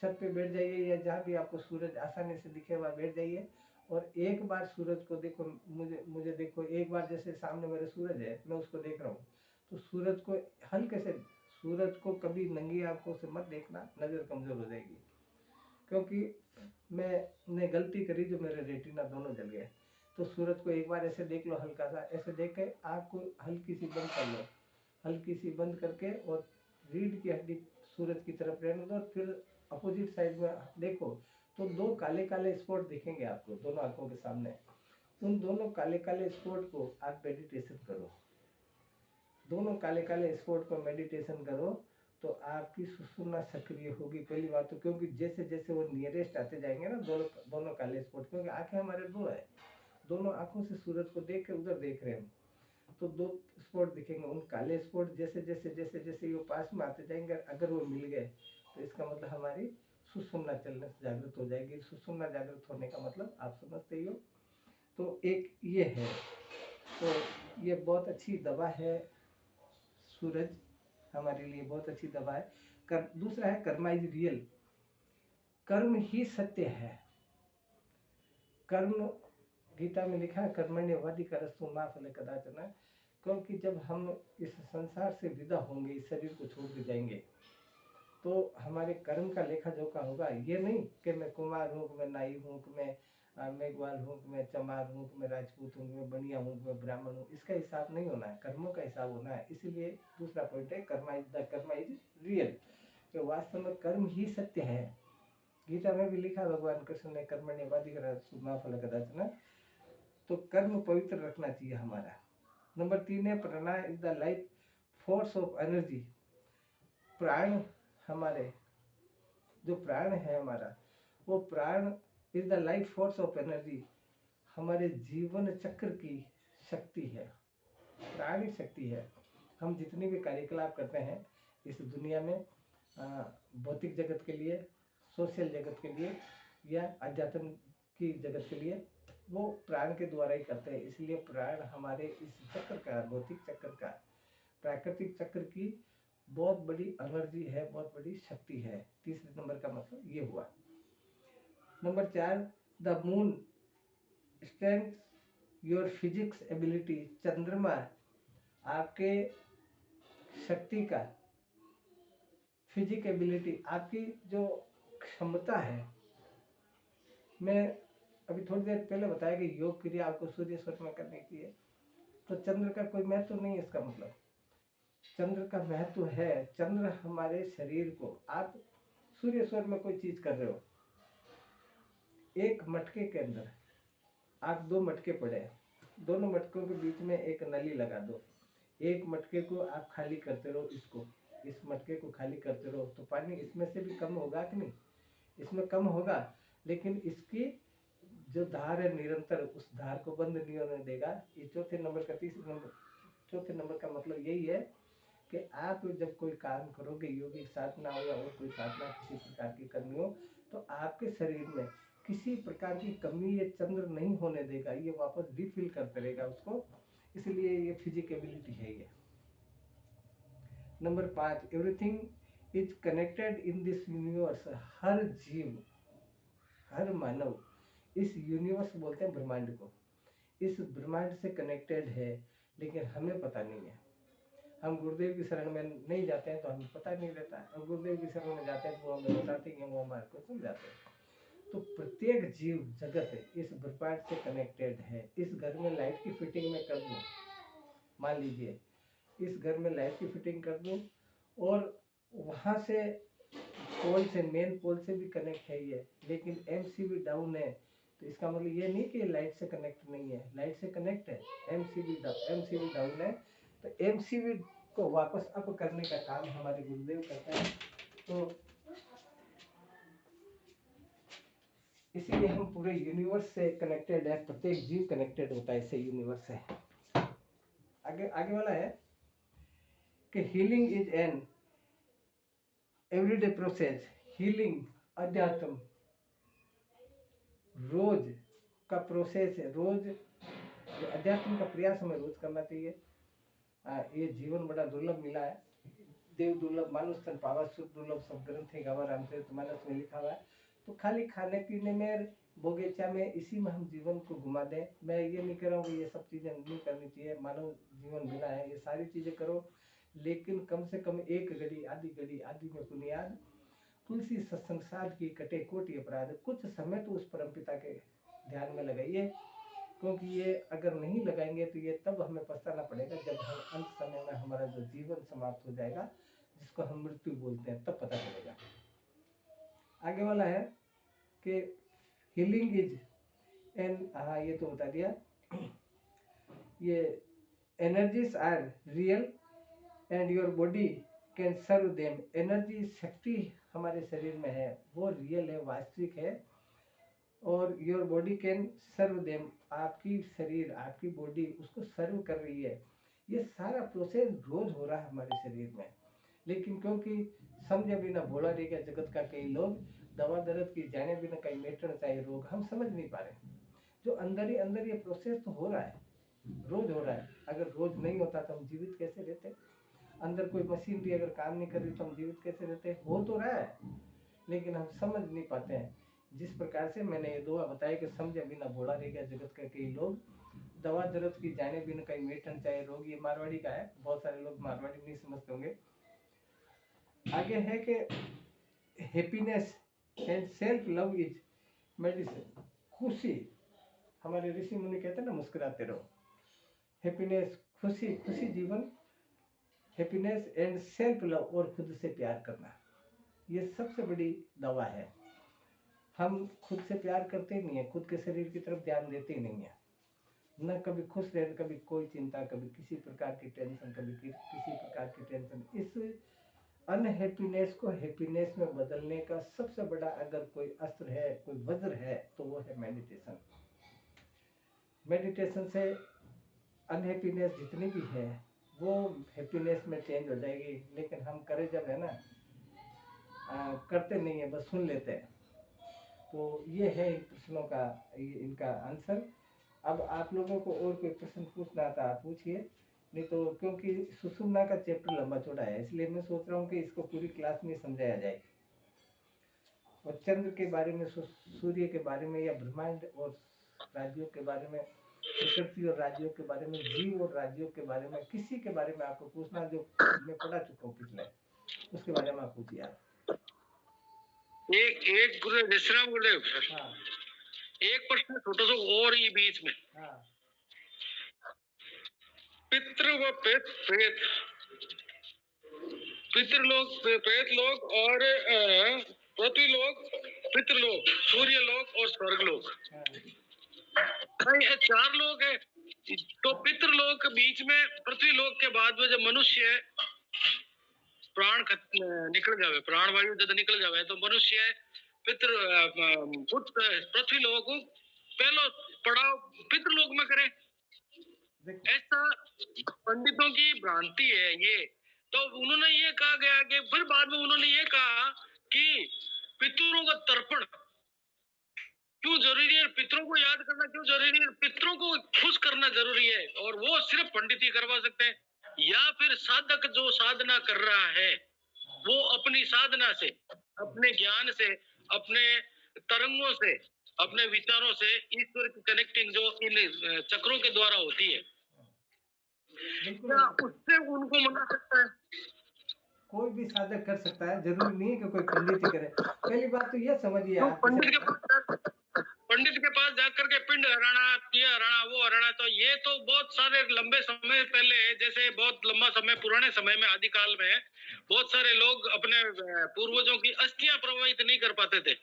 छत पे बैठ जाइए या जहाँ भी आपको सूरज आसानी से दिखे वहाँ बैठ जाइए, और एक बार सूरज को देखो, मुझे देखो एक बार, जैसे सामने मेरे सूरज है, मैं उसको देख रहा हूँ, तो सूरज को हल्के से, सूरज को कभी नंगी आंखों से मत देखना, नज़र कमजोर हो जाएगी। क्योंकि मैंने गलती करी, जो मेरे रेटिना दोनों जल गए। तो सूरज को एक बार ऐसे देख लो, हल्का सा ऐसे देख के आँख को हल्की सी बंद कर लो, हल्की सी बंद करके, और रीढ़ की हड्डी सूरज की तरफ रहने दो, फिर अपोजिट साइड में देखो, तो 2 काले काले स्पॉट दिखेंगे आपको दोनों आंखों के सामने। उन दोनों काले काले स्पॉट को आप मेडिटेशन करो, दोनों काले काले स्पॉट को मेडिटेशन करो, तो आपकी सुषुम्ना सक्रिय होगी पहली बात तो। क्योंकि जैसे जैसे वो नियरेस्ट आते जाएंगे ना दोनों दोनों काले स्पॉट, क्योंकि आंखें हमारे 2 है, दोनों आंखों से सूरज को देख के उधर देख रहे हैं, तो 2 स्पॉट दिखेंगे। उन काले स्पॉट जैसे जैसे जैसे जैसे वो पास में आते जाएंगे, अगर वो मिल गए तो इसका मतलब हमारी सुषुम्ना चलने से जागृत हो जाएगी। सुषुम्ना जागृत होने का मतलब आप समझते ही हो। तो एक ये है, तो ये बहुत अच्छी दवा है, सूरज हमारे लिए बहुत अच्छी दवा है। दूसरा है कर्मा इज रियल, कर्म ही सत्य है। कर्म, गीता में लिखा है कर्मण्येवाधिकारस्तु मा फले कदाचन। क्योंकि जब हम इस संसार से विदा होंगे, इस शरीर को छोड़ के जाएंगे, तो हमारे कर्म का लेखा जोखा होगा। ये नहीं कि मैं कुमार हूँ, कि मैं नाई हूँ, कि मैं मेघवाल हूँ, कि मैं चमार हूँ, कि मैं राजपूत हूँ, कि मैं बनिया हूँ, कि मैं ब्राह्मण हूँ। इसका हिसाब नहीं होना है, कर्मों का हिसाब होना है। इसीलिए दूसरा पॉइंट है कर्मा इज रियल, कि वास्तव में कर्म ही सत्य है। गीता में भी लिखा भगवान कृष्ण ने कर्मण्येवाधिकारस्तु मा फले कदाचन। तो कर्म पवित्र रखना चाहिए हमारा। नंबर 3 है pranayama is the life force of energy. प्राण हमारे, जो प्राण है हमारा, वो प्राण is the life force of energy, हमारे जीवन चक्र की शक्ति है, प्राणी शक्ति है। हम जितनी भी कार्यकलाप करते हैं इस दुनिया में, भौतिक जगत के लिए, सोशल जगत के लिए या अध्यात्म की जगत के लिए, वो प्राण के द्वारा ही करते हैं। इसलिए प्राण हमारे इस चक्र का, भौतिक चक्र का, प्राकृतिक चक्र की बहुत बड़ी एनर्जी है, बहुत बड़ी शक्ति है। तीसरे नंबर का मतलब ये हुआ। Number 4, the moon strength your physics ability, चंद्रमा आपके शक्ति का, फिजिक एबिलिटी आपकी जो क्षमता है। मैं अभी थोड़ी देर पहले बताया कि योग क्रिया आपको सूर्य स्वर में करनी चाहिए, तो चंद्र का कोई महत्व नहीं है। इसका मतलब चंद्र का महत्व है, चंद्र हमारे शरीर को, आप सूर्य स्वर में कोई चीज कर रहे हो, एक मटके के अंदर आप 2 मटके पड़े, दोनों मटकों के बीच में एक नली लगा दो, एक मटके को आप खाली करते रहो, इसको, इस मटके को खाली करते रहो, तो पानी इसमें से भी कम होगा कि नहीं? इसमें कम होगा, लेकिन इसकी जो धार है निरंतर, उस धार को बंद नहीं होने देगा। ये चौथे नंबर का मतलब यही है कि आप जब कोई काम करोगे, योगिक साधना हो या और कोई साधना किसी प्रकार की करनी हो, तो आपके शरीर में किसी प्रकार की कमी ये चंद्र नहीं होने देगा, ये वापस रिफिल करते रहेगा उसको। इसलिए ये फिजिकेबिलिटी है ये। Number 5, everything is connected in this universe, हर जीव, हर मानव इस यूनिवर्स बोलते हैं ब्रह्मांड को, इस ब्रह्मांड से कनेक्टेड है, लेकिन हमें पता नहीं है। हम गुरुदेव की शरण में नहीं जाते हैं तो हमें पता नहीं रहता है, और गुरुदेव की शरण में जाते हैं तो वो हमें बताते हैं, वो हमारे को समझाते हैं। तो प्रत्येक जीव जगत इस ब्रह्मांड से कनेक्टेड है। इस घर में लाइट की फिटिंग में कर दूं, मान लीजिए इस घर में लाइट की फिटिंग कर दूं, और वहां से पोल से, मेन पोल से भी कनेक्ट है ये, लेकिन एमसीबी डाउन है, तो इसका मतलब ये नहीं कि लाइट से कनेक्ट नहीं है, लाइट से कनेक्ट है, एमसीबी डाउन है। तो एमसीबी को वापस अप करने का काम हमारे गुरुदेव करते हैं। तो इसीलिए हम पूरे यूनिवर्स से कनेक्टेड है, प्रत्येक जीव कनेक्टेड होता है इससे, यूनिवर्स से। आगे वाला है कि healing is an everyday process, healing अध्यात्म रोज का प्रोसेस है, रोज अध्यात्म का प्रयास हमें रोज करना चाहिए। ये जीवन बड़ा दुर्लभ मिला है, देव दुर्लभ मानुष तन पावा, सुख दुर्लभ सब ग्रंथ गावा रामचरितमानस में लिखा हुआ है। तो खाली खाने पीने में, बोगेचा में, इसी में हम जीवन को घुमा दें। मैं ये नहीं कह रहा हूँ कि ये सब चीजें नहीं करनी चाहिए, मानव जीवन मिला है, ये सारी चीजें करो, लेकिन कम से कम एक घड़ी आदि में पुनियाद, तुलसी सत्संग साध की कटे कोटि अपराध, कुछ समय तो उस परमपिता के ध्यान में लगाइए, क्योंकि ये अगर नहीं लगाएंगे तो ये तब हमें पछताना पड़ेगा जब हम अंत समय में हमारा जो जीवन समाप्त हो जाएगा, जिसको हम मृत्यु बोलते हैं, तब पता चलेगा। आगे वाला है कि हीलिंग इज एन, हाँ ये तो बता दिया, ये energies are real and your body can serve them, energy शक्ति हमारे शरीर में है, वो रियल है, वास्तविक है, और your body can serve them, आपकी शरीर, आपकी बॉडी उसको सर्व कर रही है। ये सारा प्रोसेस रोज हो रहा है हमारे शरीर में, लेकिन क्योंकि समझे बिना भोला रह गया जगत का कई लोग, दवा दर्द की जाने बिना कई मेटन चाहिए रोग, हम समझ नहीं पा रहे। जो अंदर ही अंदर ये प्रोसेस तो हो रहा है, रोज हो रहा है। अगर रोज नहीं होता तो हम जीवित कैसे रहते? अंदर कोई मशीनरी अगर काम नहीं कर रही तो हम जीवित कैसे रहते? हो तो रहा है, लेकिन हम समझ नहीं पाते हैं। जिस प्रकार से मैंने ये दुआ बताया कि समझे बिना भोला रह गया जगत का कई लोग, दवा दर्द की जाने बिना कई मेटन चाहे रोग, ये मारवाड़ी का है, बहुत सारे लोग मारवाड़ी नहीं समझते होंगे। आगे है कि happiness and self love is medicine, खुशी, हमारे ऋषि मुनि कहते हैं ना, मुस्कुराते रहो। हैप्पीनेस, खुशी जीवन, हैप्पीनेस एंड सेल्फ लव, और खुद से प्यार करना, ये सबसे बड़ी दवा है। हम खुद से प्यार करते ही नहीं है, खुद के शरीर की तरफ ध्यान देते ही नहीं है, न कभी खुश रहे, कभी कोई चिंता, कभी किसी प्रकार की टेंशन, कभी किसी प्रकार की टेंशन। इस अनहैप्पीनेस को हैप्पीनेस में बदलने का सबसे बड़ा अगर कोई अस्त्र है, कोई वज्र है, तो वो है मेडिटेशन। मेडिटेशन से अनहैप्पीनेस जितनी भी है वो हैप्पीनेस में चेंज हो जाएगी। लेकिन हम करें जब है ना, करते नहीं है, बस सुन लेते हैं। तो ये है इन प्रश्नों का इनका आंसर। अब आप लोगों को और कोई प्रश्न पूछना था आप पूछिए, नहीं तो क्योंकि सुषुम्ना का चैप्टर लंबा चौड़ा है, इसलिए मैं सोच रहा हूँ कि इसको पूरी क्लास में समझाया जाए। और चंद्र के बारे में, सूर्य के बारे में, या ब्रह्मांड और राज्यों के बारे में, प्रकृति और राज्यों के बारे में, जीव और राज्यों के बारे में, किसी के बारे में आपको पूछना जो मैं पढ़ा चुका हूँ पिछले, उसके बारे में आप पूछिए। आप एक गुरुदेव विश्राम गुरुदेव, हाँ एक प्रश्न छोटा सा और ये बीच में, हाँ पितृ व प्रेत, पितृलोक, प्रेतलोक और पृथ्वीलोक, पितृलोक, सूर्यलोक और स्वर्गलोक, ये 4 लोग है। तो पितृलोक के बीच में, पृथ्वीलोक के बाद में जब मनुष्य प्राण निकल जावे, प्राण वायु जब निकल जावे तो मनुष्य पृथ्वीलोक पहलो पड़ाव पितृलोक में करे, ऐसा पंडितों की भ्रांति है ये। तो उन्होंने ये कहा गया कि फिर बाद में उन्होंने ये कहा कि पितरों का तर्पण क्यों जरूरी है, पितरों को याद करना क्यों जरूरी है, पितरों को खुश करना जरूरी है, और वो सिर्फ पंडित ही करवा सकते हैं, या फिर साधक जो साधना कर रहा है वो अपनी साधना से, अपने ज्ञान से, अपने तरंगों से, अपने विचारों से ईश्वर की कनेक्टिंग जो इन चक्रों के द्वारा होती है, क्या उससे उनको मना सकता है? कोई भी साधक कर सकता है, जरूरी नहीं है कि कोई पंडित ही करे। पहली बात तो ये समझिए तो आप, पंडित के पास जाकर के पिंड हराना, ये हराना, वो हराना, तो ये तो बहुत सारे लंबे समय पहले, जैसे बहुत लंबा समय पुराने समय में आदिकाल में बहुत सारे लोग अपने पूर्वजों की अस्थियां प्रवाहित नहीं कर पाते थे,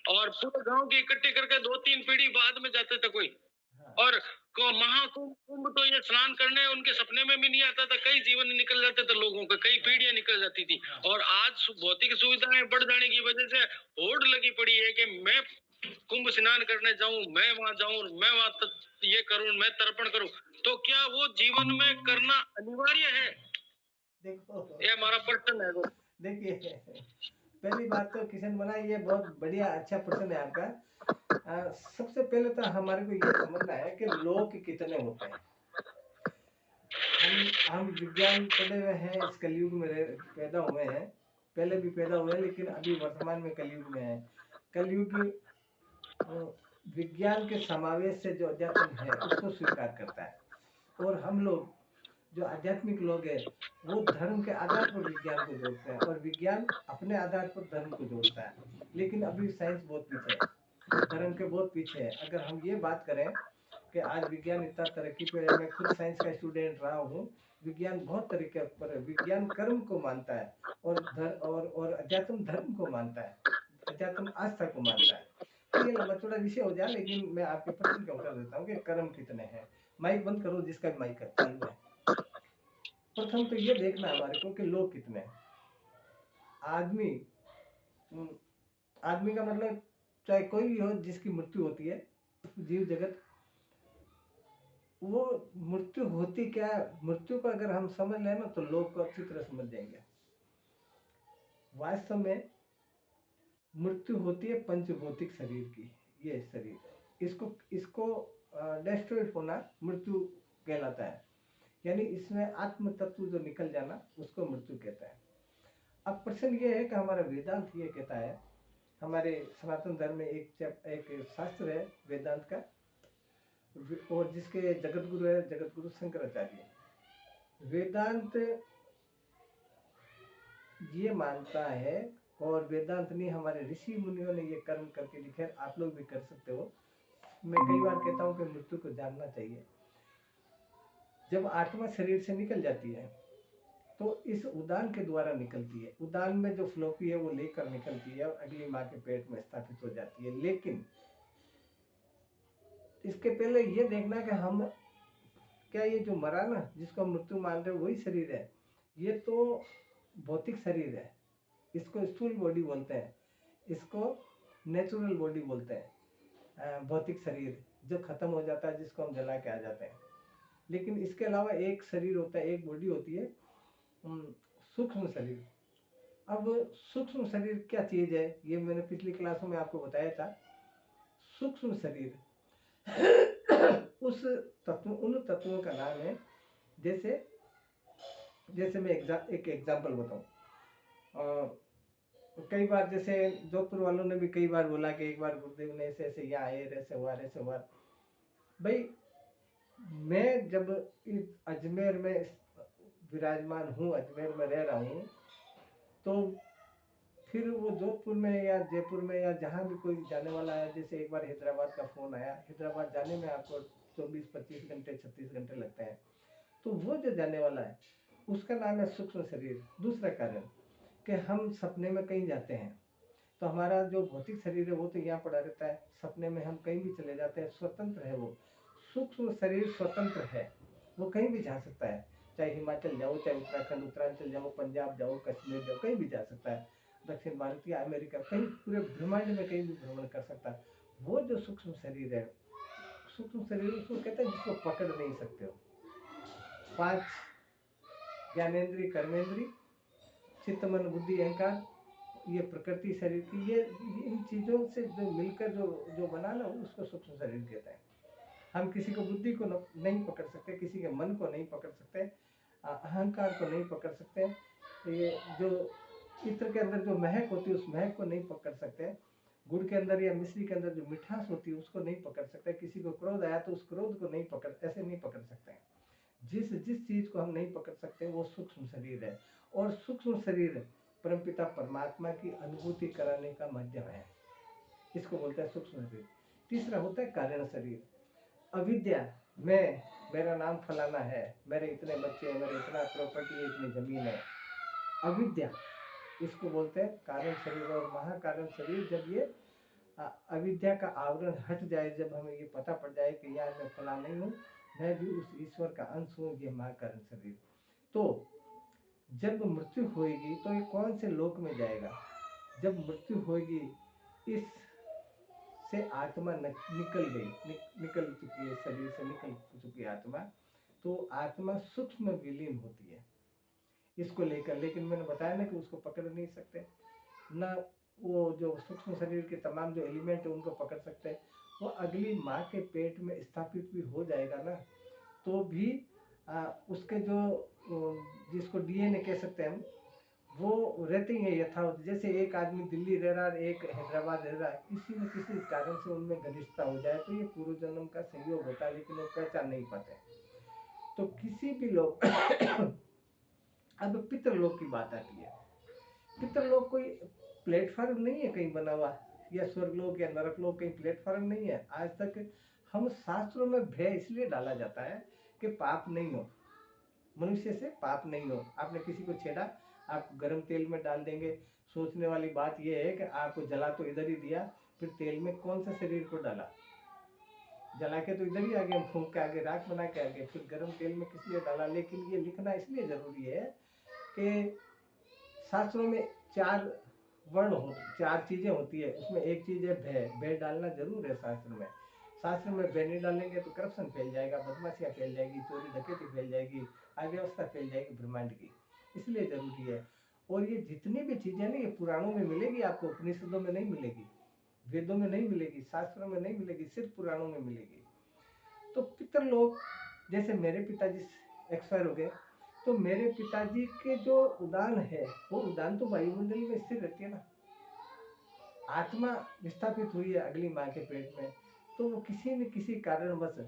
और पूरे गांव की इकट्ठे करके 2-3 पीढ़ी बाद में जाते थे कोई, और महाकुंभ तो ये स्नान करने उनके सपने में भी नहीं आता था, कई जीवन निकल जाते थे लोगों के, कई पीढ़ियां निकल जाती थी। और आज भौतिक सुविधाएं बढ़ जाने की वजह से होड़ लगी पड़ी है कि मैं कुंभ स्नान करने जाऊं, मैं वहां जाऊं, मैं वहां ये करूं, मैं तर्पण करूं, तो क्या वो जीवन में करना अनिवार्य है? देखो ये हमारा प्रश्न है। देखिए, पहली बात तो किशन बना, ये बहुत बढ़िया अच्छा प्रश्न है आपका। सबसे पहले तो हमारे को ये समझना है कि लोग कितने होते हैं। हम विज्ञान पढ़े हुए हैं, इस कलयुग में पैदा हुए हैं, पहले भी पैदा हुए हैं, लेकिन अभी वर्तमान में कलयुग में है। कलयुग विज्ञान के समावेश से जो अध्यात्म है उसको स्वीकार करता है, और हम लोग जो आध्यात्मिक लोग हैं वो धर्म के आधार पर विज्ञान को जोड़ते हैं, और विज्ञान अपने आधार पर धर्म को जोड़ता है। लेकिन अभी साइंस बहुत पीछे है, धर्म के बहुत पीछे है। अगर हम ये बात करें कि आज विज्ञान इतना तरक्की पे है, मैं खुद साइंस का स्टूडेंट रहा हूँ, विज्ञान बहुत तरीके पर है। विज्ञान कर्म को मानता है, और अध्यात्म धर्म को मानता है, अध्यात्म आस्था को मानता है। तो ये लंबा चौड़ा विषय हो जाए, लेकिन मैं आपके प्रश्न का उत्तर देता हूँ कि कर्म कितने हैं। माइक बंद करो जिसका भी माइक चालू है। प्रथम तो ये देखना हमारे को कि लोग कितने हैं। आदमी आदमी का मतलब चाहे कोई भी हो जिसकी मृत्यु होती है, जीव जगत, वो मृत्यु होती क्या है, मृत्यु को अगर हम समझ लें ना तो लोग को अच्छी तरह समझ जाएंगे। वास्तव में मृत्यु होती है पंचभौतिक शरीर की, ये शरीर, इसको डिस्ट्रॉय होना मृत्यु कहलाता है। यानी इसमें आत्म तत्व जो निकल जाना उसको मृत्यु कहता है। अब प्रश्न ये है कि हमारा वेदांत ये कहता है, हमारे सनातन धर्म में एक शास्त्र है वेदांत का, और जिसके जगत गुरु है जगत गुरु शंकराचार्य। वेदांत ये मानता है, और वेदांत ने हमारे ऋषि मुनियों ने ये कर्म करके लिखे, आप लोग भी कर सकते हो। मैं कई बार कहता हूँ कि मृत्यु को जानना चाहिए। जब आत्मा शरीर से निकल जाती है तो इस उदान के द्वारा निकलती है, उदान में जो फ्लोपी है वो लेकर निकलती है और अगली माँ के पेट में स्थापित हो जाती है। लेकिन इसके पहले ये देखना कि हम क्या ये जो मरा ना, जिसको हम मृत्यु मान रहे वही शरीर है, ये तो भौतिक शरीर है, इसको स्थूल बॉडी बोलते हैं, इसको नेचुरल बॉडी बोलते हैं, भौतिक शरीर जो खत्म हो जाता है, जिसको हम जला के आ जाते हैं। लेकिन इसके अलावा एक शरीर होता है, एक बॉडी होती है सूक्ष्म शरीर। अब सूक्ष्म शरीर क्या चीज है, ये मैंने पिछली क्लासों में आपको बताया था। सूक्ष्म शरीर उस तत्व, उन तत्वों का नाम है, जैसे मैं एक एग्जांपल बताऊं। कई बार जैसे जोधपुर वालों ने भी कई बार बोला कि एक बार गुरुदेव ने ऐसे ऐसे यहाँ आए, ऐसे हुआ। भाई मैं जब इस अजमेर में विराजमान हूँ, अजमेर में रह रहा हूँ, तो फिर वो जोधपुर में या जयपुर में या जहाँ भी कोई जाने वाला है, जैसे एक बार हैदराबाद का फोन आया, हैदराबाद जाने में आपको 24-25 घंटे 36 घंटे लगते हैं, तो वो जो जाने वाला है उसका नाम है सूक्ष्म शरीर। दूसरा कारण कि हम सपने में कहीं जाते हैं, तो हमारा जो भौतिक शरीर है वो तो यहाँ पड़ा रहता है, सपने में हम कहीं भी चले जाते हैं, स्वतंत्र है वो। सूक्ष्म शरीर स्वतंत्र है, वो कहीं भी जा सकता है, चाहे हिमाचल जाओ, चाहे उत्तराखंड उत्तरांचल जाओ, पंजाब जाओ, कश्मीर जाओ, कहीं भी जा सकता है, दक्षिण भारत या अमेरिका, कहीं पूरे ब्रह्मांड में कहीं भी भ्रमण कर सकता है। वो जो सूक्ष्म शरीर है, सूक्ष्म शरीर उसको कहते हैं जिसको पकड़ नहीं सकते हो। 5 ज्ञानेंद्री, कर्मेंद्री, चित्त, मन, बुद्धि, अहंकार, ये प्रकृति शरीर की, ये इन चीजों से जो मिलकर जो बना ना, उसको सूक्ष्म शरीर कहते हैं। हम किसी को बुद्धि को नहीं पकड़ सकते, किसी के मन को नहीं पकड़ सकते, अहंकार को नहीं पकड़ सकते, ये जो इत्र के अंदर जो महक होती है उस महक को नहीं पकड़ सकते, गुड़ के अंदर या मिश्री के अंदर जो मिठास होती है उसको नहीं पकड़ सकते, किसी को क्रोध आया तो उस क्रोध को नहीं पकड़ सकते। जिस चीज को हम नहीं पकड़ सकते वो सूक्ष्म शरीर है। और सूक्ष्म शरीर परमपिता परमात्मा की अनुभूति कराने का माध्यम है, इसको बोलते हैं सूक्ष्म शरीर। तीसरा होता है कारण शरीर। अविद्या, मेरा नाम फलाना है, मेरे इतने बच्चे हैं, मेरे इतना प्रॉपर्टी है, इतनी जमीन है, अविद्या, इसको बोलते हैं कारण शरीर। और महाकारण शरीर, जब ये अविद्या का आवरण हट जाए, जब हमें ये पता पड़ जाए कि यार मैं फला नहीं हूँ, मैं भी उस ईश्वर का अंश हूँ, ये महाकारण शरीर। तो जब मृत्यु होगी तो ये कौन से लोक में जाएगा? जब मृत्यु होगी, इस से आत्मा निकल चुकी है, शरीर से निकल चुकी है आत्मा, तो आत्मा सूक्ष्म विलीन होती है इसको लेकर। लेकिन मैंने बताया ना कि उसको पकड़ नहीं सकते ना, वो जो सूक्ष्म शरीर के तमाम जो एलिमेंट है उनको पकड़ सकते हैं। वो अगली माँ के पेट में स्थापित भी हो जाएगा ना, तो भी उसके जो जिसको डीएनए कह सकते हैं हम, वो रहते ही है यथावत। जैसे एक आदमी दिल्ली रह रहा है, एक हैदराबाद रह रहा है, किसी न किसी कारण से उनमें घनिष्ठता हो जाए तो ये पूर्व जन्म का सहयोग होता है, लेकिन वो पहचान नहीं पाते। तो किसी भी लोग अब पितृलोक की बात आती है। पितृलोक कोई प्लेटफॉर्म नहीं है कहीं बना हुआ, या स्वर्गलोक या नरकलोक कहीं प्लेटफॉर्म नहीं है। आज तक हम शास्त्रों में भय इसलिए डाला जाता है कि पाप नहीं हो, मनुष्य से पाप नहीं हो। आपने किसी को छेड़ा, आप गर्म तेल में डाल देंगे। सोचने वाली बात यह है कि आपको जला तो इधर ही दिया, फिर तेल में कौन सा शरीर को डाला? जला के तो इधर ही आगे, हम फूंक के आगे, राख बना के आगे, फिर गर्म तेल में किस लिए डाला? लेकिन ये लिखना इसलिए जरूरी है कि शास्त्रों में 4 चीजें होती है, उसमें एक चीज है भय। भय डालना जरूर है शास्त्र में। शास्त्र में भय नहीं डालेंगे तो करप्शन फैल जाएगा, बदमाशियां फैल जाएगी, चोरी डकैती फैल जाएगी, अव्यवस्था फैल जाएगी ब्रह्मांड की, इसलिए जरूरी है। और ये जितनी भी चीजें ना, ये पुराणों में मिलेगी आपको, उपनिषदों में नहीं मिलेगी, वेदों में नहीं मिलेगी, शास्त्रों में नहीं मिलेगी, सिर्फ पुराणों में मिलेगी। तो पितृलोक, जैसे मेरे पिताजी एक्सपायर हो गए, तो मेरे पिताजी के जो उदान है, वो उदान तो वायुमंडल में स्थिर रहती है ना। आत्मा विस्थापित हुई है अगली माँ के पेट में, तो वो किसी न किसी कारणवश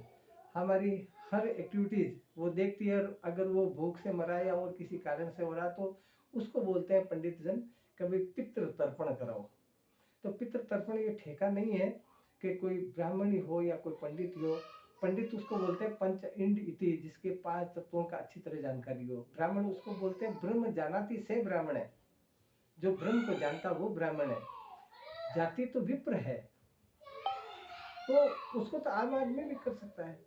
हमारी हर एक्टिविटीज वो देखती है। और अगर वो भूख से मरा या और किसी कारण से मरा, तो उसको बोलते हैं पंडित जन कभी पितृ तर्पण कराओ। तो पितृ तर्पण ये ठेका नहीं है कि कोई ब्राह्मणी हो या कोई पंडित हो। पंडित उसको बोलते हैं पंच इंड इति, जिसके 5 तत्वों का अच्छी तरह जानकारी हो। ब्राह्मण उसको बोलते हैं ब्रह्म जानाति से ब्राह्मण है, जो ब्रह्म को जानता वो ब्राह्मण है। जाति तो विप्र है, तो उसको तो आम आदमी भी कर सकता है।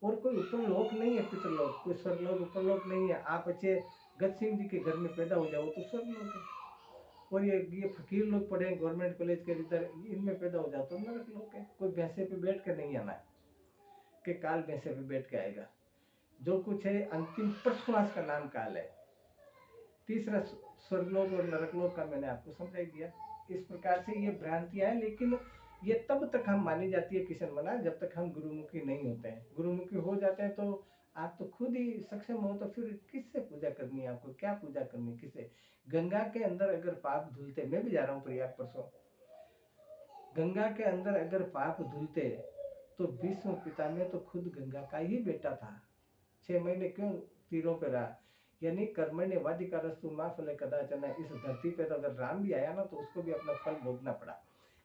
और कोई ऊपर लोक नहीं है पितृलोक, कोई स्वर्गलोक ऊपर लोक नहीं है। आप अच्छे गज सिंह जी के घर में पैदा हो जाओ तो स्वर्ग लोक है। और ये फकीर लोग पढ़े गवर्नमेंट कॉलेज के इधर, इनमें पैदा हो जाओ तो नरक लोक है। कोई भैंसे पे बैठ कर नहीं आना है कि काल भैंसे पे बैठ के आएगा। जो कुछ है अंतिम परश्वास का नाम काल है। तीसरा स्वर्गलोक और नरकलोक का मैंने आपको समझा दिया। इस प्रकार से ये भ्रांतियां हैं, लेकिन ये तब तक हम मानी जाती है किशन मना जब तक हम गुरुमुखी नहीं होते हैं। गुरुमुखी हो जाते हैं तो आप तो खुद ही सक्षम हो, तो फिर किससे पूजा करनी है आपको, क्या पूजा करनी है, किससे? गंगा के अंदर अगर पाप धुलते, मैं भी जा रहा हूँ प्रयाग परसों, गंगा के अंदर अगर पाप धुलते तो भीष्म पितामह तो खुद गंगा का ही बेटा था। 6 महीने क्यों तीरों पे रहा? यानी कर्मण्य वाधिकारस्तु मा फले कदाचन। इस धरती पे तो अगर राम भी आया ना तो उसको भी अपना फल भोगना पड़ा,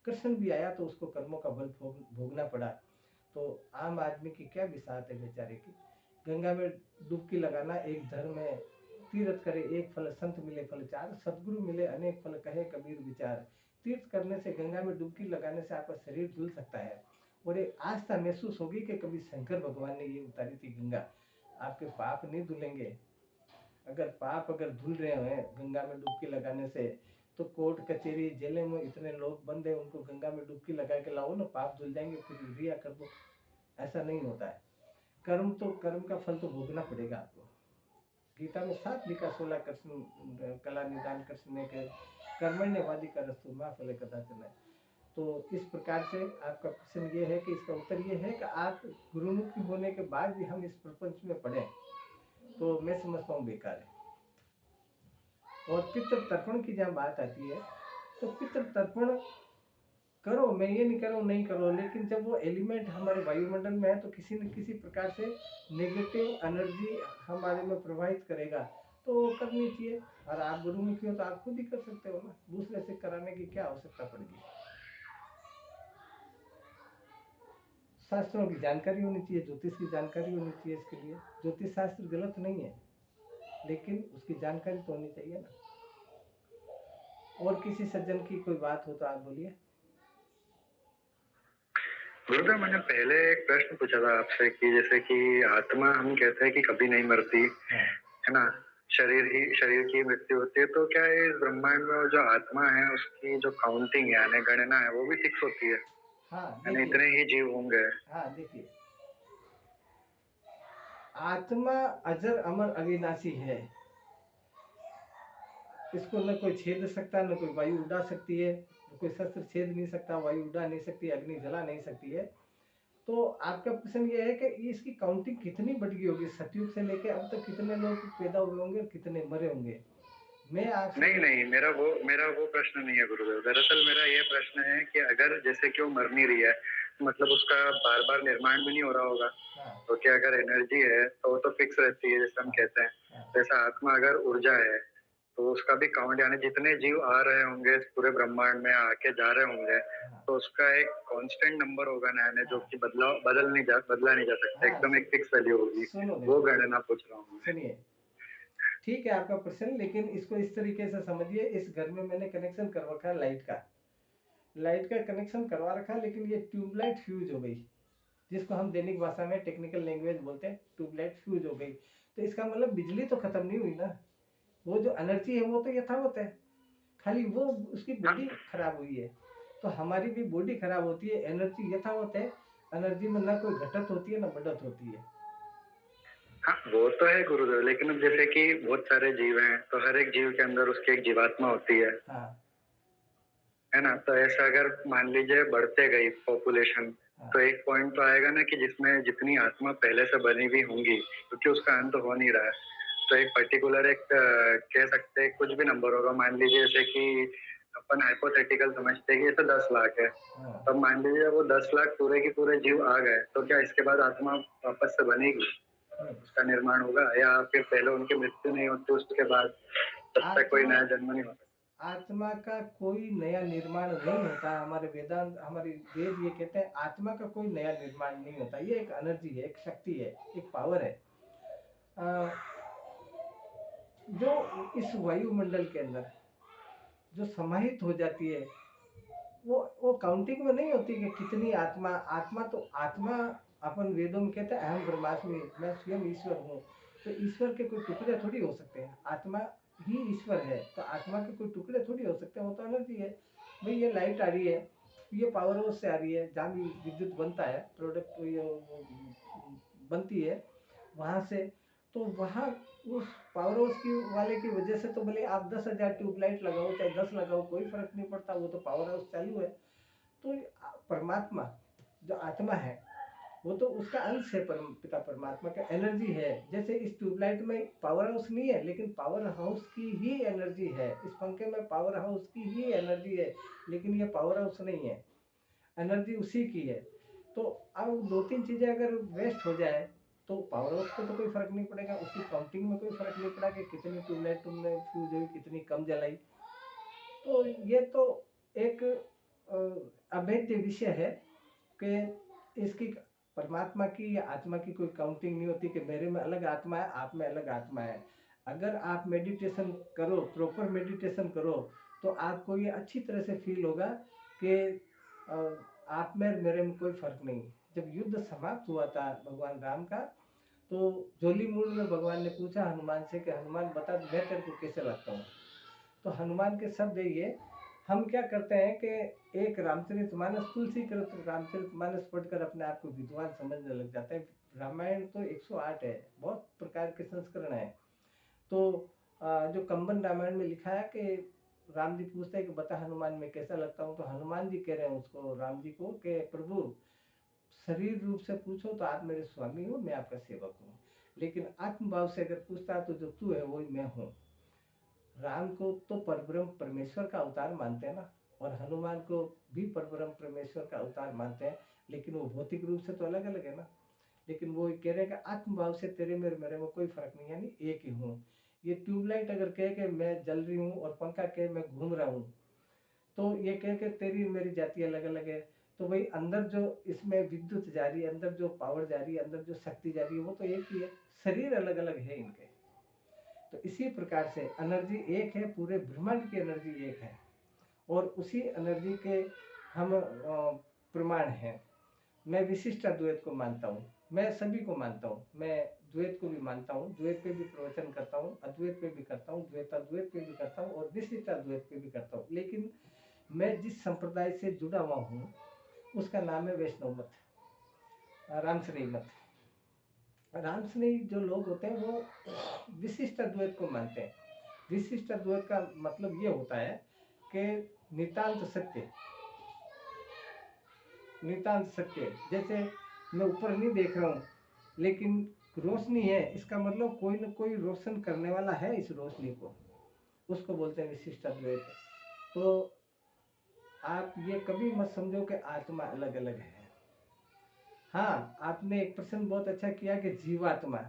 कृष्ण भी आया तो उसको कर्मों का बल भोगना पड़ा। तो आम आदमी की क्या विसात है बेचारे की? गंगा में डुबकी लगाना एक धर्म है। तीर्थ करे एक फल, संत मिले फल चार, सदगुरु मिले अनेक फल, कहे कबीर विचार। तीर्थ करने से, गंगा में डुबकी लगाने से आपका शरीर धुल सकता है, और एक आस्था महसूस होगी कि कभी शंकर भगवान ने ये उतारी थी गंगा। आपके पाप नहीं धुलेंगे। अगर पाप अगर धुल रहे हैं गंगा में डुबकी लगाने से, तो कोर्ट कचहरी जेलें में इतने लोग बंद हैं, उनको गंगा में डुबकी लगा के लाओ ना, पाप धुल जाएंगे। फिर रिया कर दो, ऐसा नहीं होता है। कर्म तो, कर्म का फल तो भोगना पड़ेगा आपको। गीता में 7 लिखा, 16 कृष्ण कला निदान कृष्ण ने के कर्मण्यवादी का रस्तु मा फले कदाचन है। तो इस प्रकार से आपका प्रश्न ये है कि इसका उत्तर ये है कि आप गुरुमुखी होने के बाद भी हम इस प्रपंच में पढ़े तो मैं समझता हूँ बेकार है। और पितृ तर्पण की जहाँ बात आती है तो पितृ तर्पण करो, मैं ये नहीं करो नहीं करो, लेकिन जब वो एलिमेंट हमारे वायुमंडल में है तो किसी न किसी प्रकार से नेगेटिव एनर्जी हमारे में प्रवाहित करेगा, तो वो करनी चाहिए। और आप गुरुमुखी हो तो आप खुद ही कर सकते हो ना, दूसरे से कराने की क्या आवश्यकता पड़ेगी। शास्त्रों की जानकारी होनी चाहिए, ज्योतिष की जानकारी होनी चाहिए। इसके लिए ज्योतिष शास्त्र गलत नहीं है, लेकिन उसकी जानकारी तो होनी चाहिए ना। और किसी सज्जन की कोई बात हो तो आप बोलिए। गुरुदेव, मैंने पहले एक प्रश्न पूछा था आपसे कि जैसे कि आत्मा हम कहते हैं कि कभी नहीं मरती, है ना, शरीर की मृत्यु होती है, तो क्या इस ब्रह्मांड में वो जो आत्मा है उसकी जो काउंटिंग है यानी गणना है वो भी फिक्स होती है? हाँ, यानी इतने ही जीव होंगे? हाँ देखिए, आत्मा अजर अमर अविनाशी है। इसको न कोई छेद सकता, न कोई वायु उड़ा सकती है, कोई शस्त्र छेद नहीं सकता, वायु उड़ा नहीं सकती, अग्नि जला नहीं सकती है। तो आपका प्रश्न ये है कि इसकी काउंटिंग कितनी बढ़ गई होगी, सतयुग से लेके अब तक कितने लोग पैदा हुए होंगे, कितने मरे होंगे? मैं आपसे नहीं, मेरा वो प्रश्न नहीं है गुरुदेव। दरअसल मेरा ये प्रश्न है कि अगर जैसे कि वो मर नहीं रही है, मतलब उसका बार बार निर्माण भी नहीं हो रहा होगा, तो क्या अगर एनर्जी है तो वो तो फिक्स रहती है जैसे हम कहते हैं, जैसा आत्मा अगर ऊर्जा है तो उसका भी काउंट, यानी जितने जीव आ रहे होंगे पूरे ब्रह्मांड में आके जा रहे होंगे, तो उसका एक कांस्टेंट नंबर होगा ना, यानी जो कि बदला नहीं जा सकता, एकदम एक फिक्स वैल्यू होगी। वो गणना पूछ रहा हूँ। सुनिए, ठीक है आपका प्रश्न, लेकिन इसको इस तरीके से समझिए। इस घर में मैंने कनेक्शन करवा रखा है लाइट का कनेक्शन करवा रखा, लेकिन ये ट्यूबलाइट फ्यूज हो गई, जिसको हम दैनिक भाषा में टेक्निकल लैंग्वेज बोलते हैं, ट्यूबलाइट फ्यूज हो गई। तो इसका मतलब बिजली तो खत्म नहीं हुई ना, वो जो एनर्जी है वो तो यथावत है, खाली वो उसकी बॉडी खराब हुई है। तो हमारी भी बॉडी खराब होती है, एनर्जी यथावत है। एनर्जी में ना कोई घटत होती है ना बढ़त होती है। हाँ, वो तो है गुरुदेव, लेकिन अब जैसे कि बहुत सारे जीव हैं तो हर एक जीव के अंदर उसकी एक जीवात्मा होती है। हाँ, है ना, तो ऐसा अगर मान लीजिए बढ़ते गई पॉपुलेशन, तो एक पॉइंट तो आएगा ना कि जिसमें जितनी आत्मा पहले से बनी हुई होंगी, क्योंकि उसका अंत हो नहीं रहा है, तो एक पर्टिकुलर एक कह सकते हैं कुछ भी नंबर होगा। मान लीजिए जैसे कि अपन हाइपोथेटिकल समझते हैं कि जैसे 10 लाख है, तब मान लीजिए वो 10 लाख पूरे के पूरे जीव आ गए, तो क्या इसके बाद आत्मा वापस से बनेगी, उसका निर्माण होगा, या फिर पहले उनकी मृत्यु नहीं होती उसके बाद तब तक कोई नया जन्म नहीं होता? आत्मा का कोई नया निर्माण नहीं होता। हमारे वेदांत, हमारे वेद ये कहते हैं आत्मा का कोई नया निर्माण नहीं होता। ये एक एनर्जी है, एक शक्ति है, एक पावर है, जो इस वायुमंडल के अंदर जो समाहित हो जाती है, वो काउंटिंग में नहीं होती कि कितनी आत्मा। आत्मा तो आत्मा, अपन वेदों में कहते हैं अहम ब्रह्मास्मि, मैं स्वयं ईश्वर हूँ। तो ईश्वर के कोई टुकड़े थोड़ी हो सकते हैं, आत्मा ही ईश्वर है, तो आत्मा के कोई टुकड़े थोड़ी हो सकते हैं, वो तो एनर्जी है। भाई ये लाइट आ रही है, ये पावर हाउस से आ रही है, जहाँ भी विद्युत बनता है, प्रोडक्ट ये बनती है वहाँ से, तो वहाँ उस पावर हाउस की वाले की वजह से तो भले आप 10,000 ट्यूबलाइट लगाओ चाहे 10 लगाओ, कोई फर्क नहीं पड़ता, वो तो पावर हाउस चालू है। तो परमात्मा जो आत्मा है वो तो उसका अंश है, पिता परमात्मा का एनर्जी है। जैसे इस ट्यूबलाइट में पावर हाउस नहीं है, लेकिन पावर हाउस की ही एनर्जी है। इस पंखे में पावर हाउस की ही एनर्जी है, लेकिन ये पावर हाउस नहीं है, एनर्जी उसी की है। तो अब 2-3 चीज़ें अगर वेस्ट हो जाए तो पावर हाउस को तो कोई फर्क नहीं पड़ेगा, उसकी काउंटिंग में कोई फर्क नहीं पड़ा कि कितनी ट्यूबलाइट तुमने फ्यूज हुई, कितनी कम जलाई। तो ये तो एक अभेद्य विषय है कि इसकी परमात्मा की या आत्मा की कोई काउंटिंग नहीं होती कि मेरे में अलग आत्मा है, आप में अलग आत्मा है। अगर आप मेडिटेशन करो, प्रॉपर मेडिटेशन करो, तो आपको ये अच्छी तरह से फील होगा कि आप में मेरे में कोई फर्क नहीं। जब युद्ध समाप्त हुआ था भगवान राम का, तो जोली मूड में भगवान ने पूछा हनुमान से कि हनुमान बता मैं तेरे को कैसे लगता हूँ। तो हनुमान के शब्द ये, हम क्या करते हैं कि एक रामचरितमानस, तुलसी के रामचरितमानस पढ़कर अपने आप को विद्वान समझने लग जाते हैं। रामायण तो 108 है, बहुत प्रकार के संस्करण है। तो जो कंबन रामायण में लिखा है कि राम जी पूछते हैं कि बता हनुमान मैं कैसा लगता हूँ, तो हनुमान जी कह रहे हैं उसको, राम जी को, कि प्रभु शरीर रूप से पूछो तो आप मेरे स्वामी हो, मैं आपका सेवक हूँ, लेकिन आत्मभाव से अगर पूछता है तो जो तू है वही मैं हूँ। राम को तो परब्रह्म परमेश्वर का अवतार मानते हैं ना, और हनुमान को भी परब्रह्म परमेश्वर का अवतार मानते हैं, लेकिन वो भौतिक रूप से तो अलग अलग है ना। लेकिन वो कह रहे हैं कि आत्मभाव से तेरे मेरे में कोई फर्क नहीं, यानी एक ही हूँ। ये ट्यूबलाइट अगर कहे कि मैं जल रही हूँ और पंखा कहे मैं घूम रहा हूँ, तो ये कह के तेरी मेरी जाति अलग अलग है। तो भाई अंदर जो इसमें विद्युत जा रही है, अंदर जो पावर जा रही है, अंदर जो शक्ति जा रही है, वो तो एक ही है, शरीर अलग अलग है इनके। तो इसी प्रकार से एनर्जी एक है, पूरे ब्रह्मांड की एनर्जी एक है, और उसी एनर्जी के हम प्रमाण हैं। मैं विशिष्ट अद्वैत को मानता हूँ, मैं सभी को मानता हूँ, मैं द्वैत को भी मानता हूँ, द्वैत पे भी प्रवचन करता हूँ, अद्वैत पे भी करता हूँ, द्वैताद्वैत पे भी करता हूँ, और विशिष्ट अद्वैत पे भी करता हूँ। लेकिन मैं जिस संप्रदाय से जुड़ा हुआ हूँ उसका नाम है वैष्णव मत, रामश्री मत। रामश्री जो लोग होते हैं वो विशिष्ट अद्वैत को मानते हैं। विशिष्ट अद्वैत का मतलब ये होता है कि नितांत सत्य, नितांत सत्य। जैसे मैं ऊपर नहीं देख रहा हूँ लेकिन रोशनी है, इसका मतलब कोई न कोई रोशन करने वाला है इस रोशनी को, उसको बोलते हैं विशिष्ट अद्वैत। तो आप ये कभी मत समझो कि आत्मा अलग अलग है। हाँ, आपने एक प्रश्न बहुत अच्छा किया कि जीवात्मा,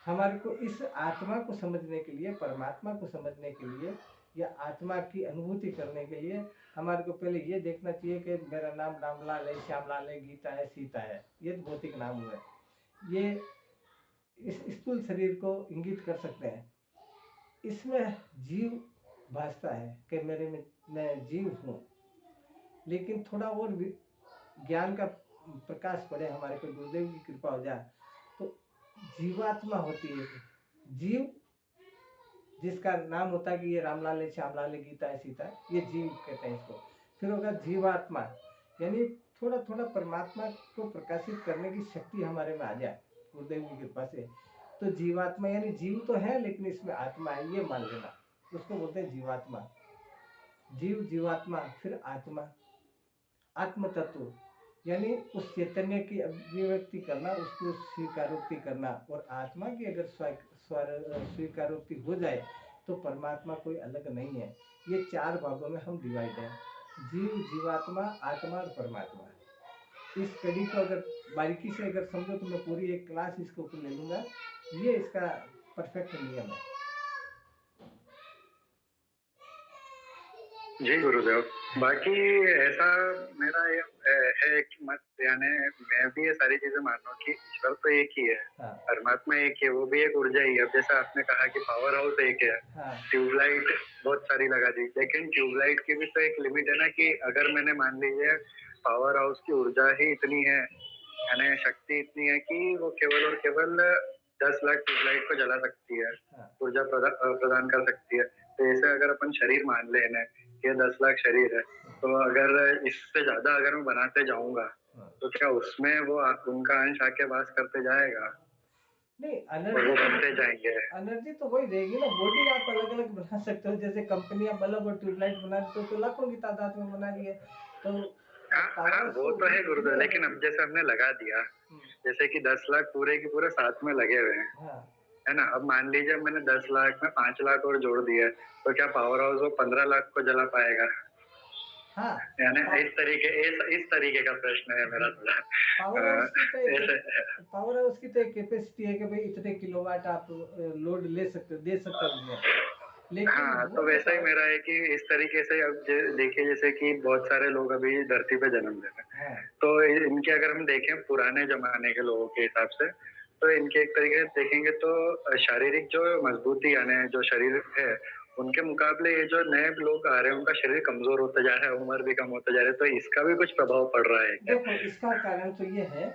हमारे को इस आत्मा को समझने के लिए, परमात्मा को समझने के लिए, या आत्मा की अनुभूति करने के लिए हमारे को पहले ये देखना चाहिए कि मेरा नाम रामलाल है, श्यामलाल है, गीता है, सीता है, ये तो भौतिक नाम हुए। ये इस स्थूल शरीर को इंगित कर सकते हैं। इसमें जीव भासता है कि मेरे में मैं जीव हूँ, लेकिन थोड़ा और ज्ञान का प्रकाश पड़े, हमारे पे गुरुदेव की कृपा हो जाए, तो जीवात्मा होती है, जीव जिसका नाम होता है कि ये रामलाल है, श्यामलाल है, गीता है, सीता है, ये जीव कहते हैं इसको। फिर होगा जीवात्मा, यानी थोड़ा थोड़ा परमात्मा को प्रकाशित करने की शक्ति हमारे में आ जाए गुरुदेव की कृपा से, तो जीवात्मा, यानी जीव तो है लेकिन इसमें आत्मा है, ये मान लेना, उसको बोलते हैं जीवात्मा। जीव, जीवात्मा, फिर आत्मा, आत्म तत्व, यानी उस चैतन्य की अभिव्यक्ति करना, उसको स्वीकारोक्ति करना। और आत्मा की अगर स्वीकारोक्ति हो जाए तो परमात्मा कोई अलग नहीं है। ये 4 भागों में हम डिवाइड हैं, जीव, जीवात्मा, आत्मा और परमात्मा। इस कड़ी को अगर बारीकी से अगर समझो तो मैं पूरी एक क्लास इसके ऊपर ले लूँगा, ये इसका परफेक्ट नियम है। जी गुरुदेव, बाकी ऐसा मेरा ये है कि मत, यानी मैं भी ये सारी चीजें मान रहा हूँ कि ईश्वर तो एक ही है, हाँ, परमात्मा एक ही है, वो भी एक ऊर्जा ही है। अब जैसा आपने कहा कि पावर हाउस एक है, हाँ, ट्यूबलाइट बहुत सारी लगा दी, लेकिन ट्यूबलाइट की भी तो एक लिमिट है ना, कि अगर मैंने मान लीजिए पावर हाउस की ऊर्जा ही इतनी है, यानी शक्ति इतनी है कि वो केवल और केवल 10 लाख ट्यूबलाइट को जला सकती है, हाँ ऊर्जा प्रदान कर सकती है। तो ऐसे अगर अपन शरीर मान लेना कि 10 लाख शरीर है, तो अगर इससे ज्यादा अगर मैं बनाते जाऊंगा हाँ। तो क्या उसमें वो उनका अंश आके वास करते जाएगा नहीं, और वो बनते जाएंगे? एनर्जी तो वही रहेगी ना। बॉडी आप अलग अलग बना सकते हो, जैसे कंपनियां बल्ब और ट्यूबलाइट बना रही तो लाखों की तादाद में बना रही है। तो हाँ वो तो है गुरुदेव, लेकिन अब जैसे हमने लगा दिया, जैसे कि 10 लाख पूरे की पूरे साथ में लगे हुए हैं, हाँ है ना। अब मान लीजिए मैंने 10 लाख में 5 लाख और जोड़ दिया, तो क्या पावर हाउस वो 15 लाख को जला पाएगा? हाँ यानी इस तरीके का प्रश्न है मेरा थोड़ा। पावर हाउस की तो ऐसे पावर हाउस की तो एक कैपेसिटी है कि भाई इतने किलोवाट आप लोड ले सकते हो, दे सकते हो उसमें। लेकिन हाँ, तो वैसा ही मेरा है कि इस तरीके से अब देखिए जैसे कि बहुत सारे लोग अभी धरती पे जन्म ले रहे हैं, हाँ तो इनके अगर हम देखें पुराने जमाने के लोगों के हिसाब से, तो इनके एक तरीके से देखेंगे तो शारीरिक जो मजबूती यानी जो शरीर है उनके मुकाबले ये जो नए लोग आ रहे हैं उनका शरीर कमजोर होता जा रहा है, उम्र भी कम होता जा रहा है, तो इसका भी कुछ प्रभाव पड़ रहा है क्या? देखो, इसका कारण तो ये है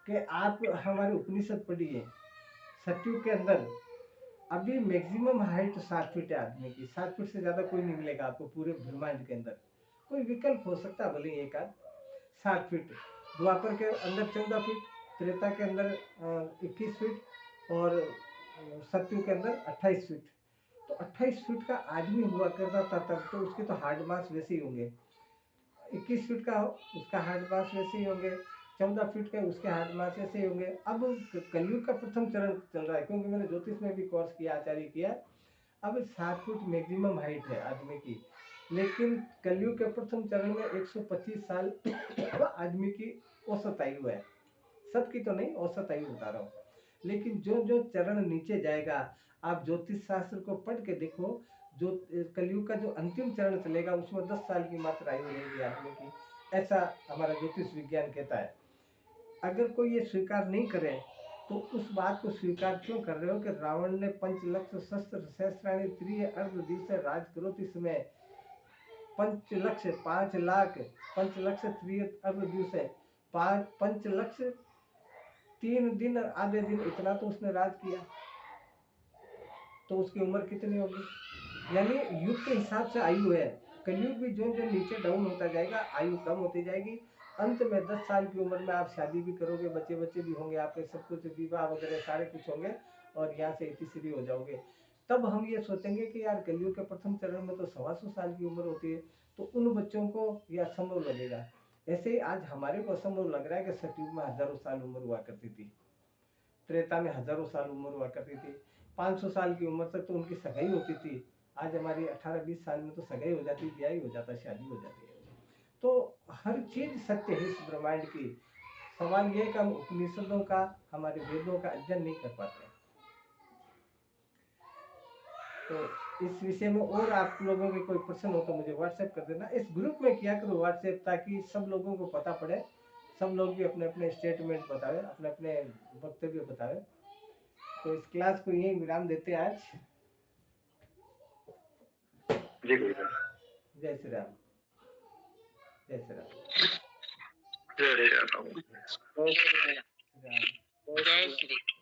कि आप हमारे उपनिषद पढ़िए, सतयुग के अंदर अभी मैक्सिमम हाइट 7 फीट है आदमी की। 7 फीट से ज्यादा कोई नहीं मिलेगा आपको पूरे ब्रह्मांड के अंदर। कोई विकल्प हो सकता है भले एक आध। 7 फीट द्वापर के अंदर 14 फीट, त्रेता के अंदर 21 फीट और सतयुग के अंदर 28 फीट। तो 28 फीट का आदमी हुआ करता था तब, तो उसके तो हार्ड मास वैसे ही होंगे। 21 फीट का हो उसका हार्ड मास वैसे ही होंगे, 14 फीट के उसके हार्ड मास ऐसे ही होंगे। अब कलयुग का प्रथम चरण चल रहा है, क्योंकि मैंने ज्योतिष में भी कोर्स किया, आचार्य किया। अब 7 फुट मैक्सिमम हाइट है आदमी की, लेकिन कलयुग के प्रथम चरण में 125 साल आदमी की औसत आयु है। सबकी तो नहीं, औसत आयु बता रहा हूँ। लेकिन जो जो चरण नीचे जाएगा, आप ज्योतिष शास्त्र को पढ़ के देखो, जो कलयुग का जो अंतिम चरण चलेगा उसमें 10 साल की मात्र आयु रहेगी आदमी की, ऐसा हमारा ज्योतिष विज्ञान कहता है। अगर कोई ये स्वीकार नहीं करे तो उस बात को स्वीकार क्यों कर रहे हो कि रावण ने पंचलक्ष शस्त्र सहस्त्राणी त्रिय अर्ध दिवस राज करो इस समय। 5 लाख पंचलक्ष त्रिय अर्ध दिवस 5 लक्ष 3 दिन और आधे दिन, इतना तो उसने राज किया। तो उसकी उम्र कितनी होगी? यानी युग के हिसाब से आयु है। कलयुग भी जो जो नीचे डाउन होता जाएगा, आयु कम होती जाएगी। अंत में 10 साल की उम्र में आप शादी भी करोगे, बच्चे बच्चे भी होंगे आपके, सब कुछ विवाह वगैरह सारे कुछ होंगे और यहाँ से इतिश्री हो जाओगे। तब हम ये सोचेंगे कि यार कलयुग के प्रथम चरण में तो 125 साल की उम्र होती है, तो उन बच्चों को यह असंभव लगेगा। ऐसे ही आज हमारे को असंभव लग रहा है कि सतयुग में हजारों साल उम्र हुआ करती थी, त्रेता में हजारों साल उम्र हुआ करती थी, 500 साल की उम्र तक तो उनकी सगाई होती थी। आज हमारी 18-20 साल में तो सगाई हो जाती, ब्याह हो जाता, शादी हो जाती है। तो हर चीज सत्य है इस ब्रह्मांड की। सवाल ये है कि हम उपनिषदों का, हमारे वेदों का अध्ययन नहीं कर पाते। तो इस विषय में और आप लोगों के कोई प्रश्न हो तो मुझे व्हाट्सएप कर देना। इस ग्रुप में किया करो व्हाट्सएप, ताकि सब लोगों को पता पड़े, सब लोग भी अपने अपने स्टेटमेंट बतावे, अपने अपने वक्तव्य बतावे। तो इस क्लास को यही विराम देते हैं आज। जी गुरुदेव। जय श्री राम। जय श्री राम। जय श्री राम। जय श्री राम।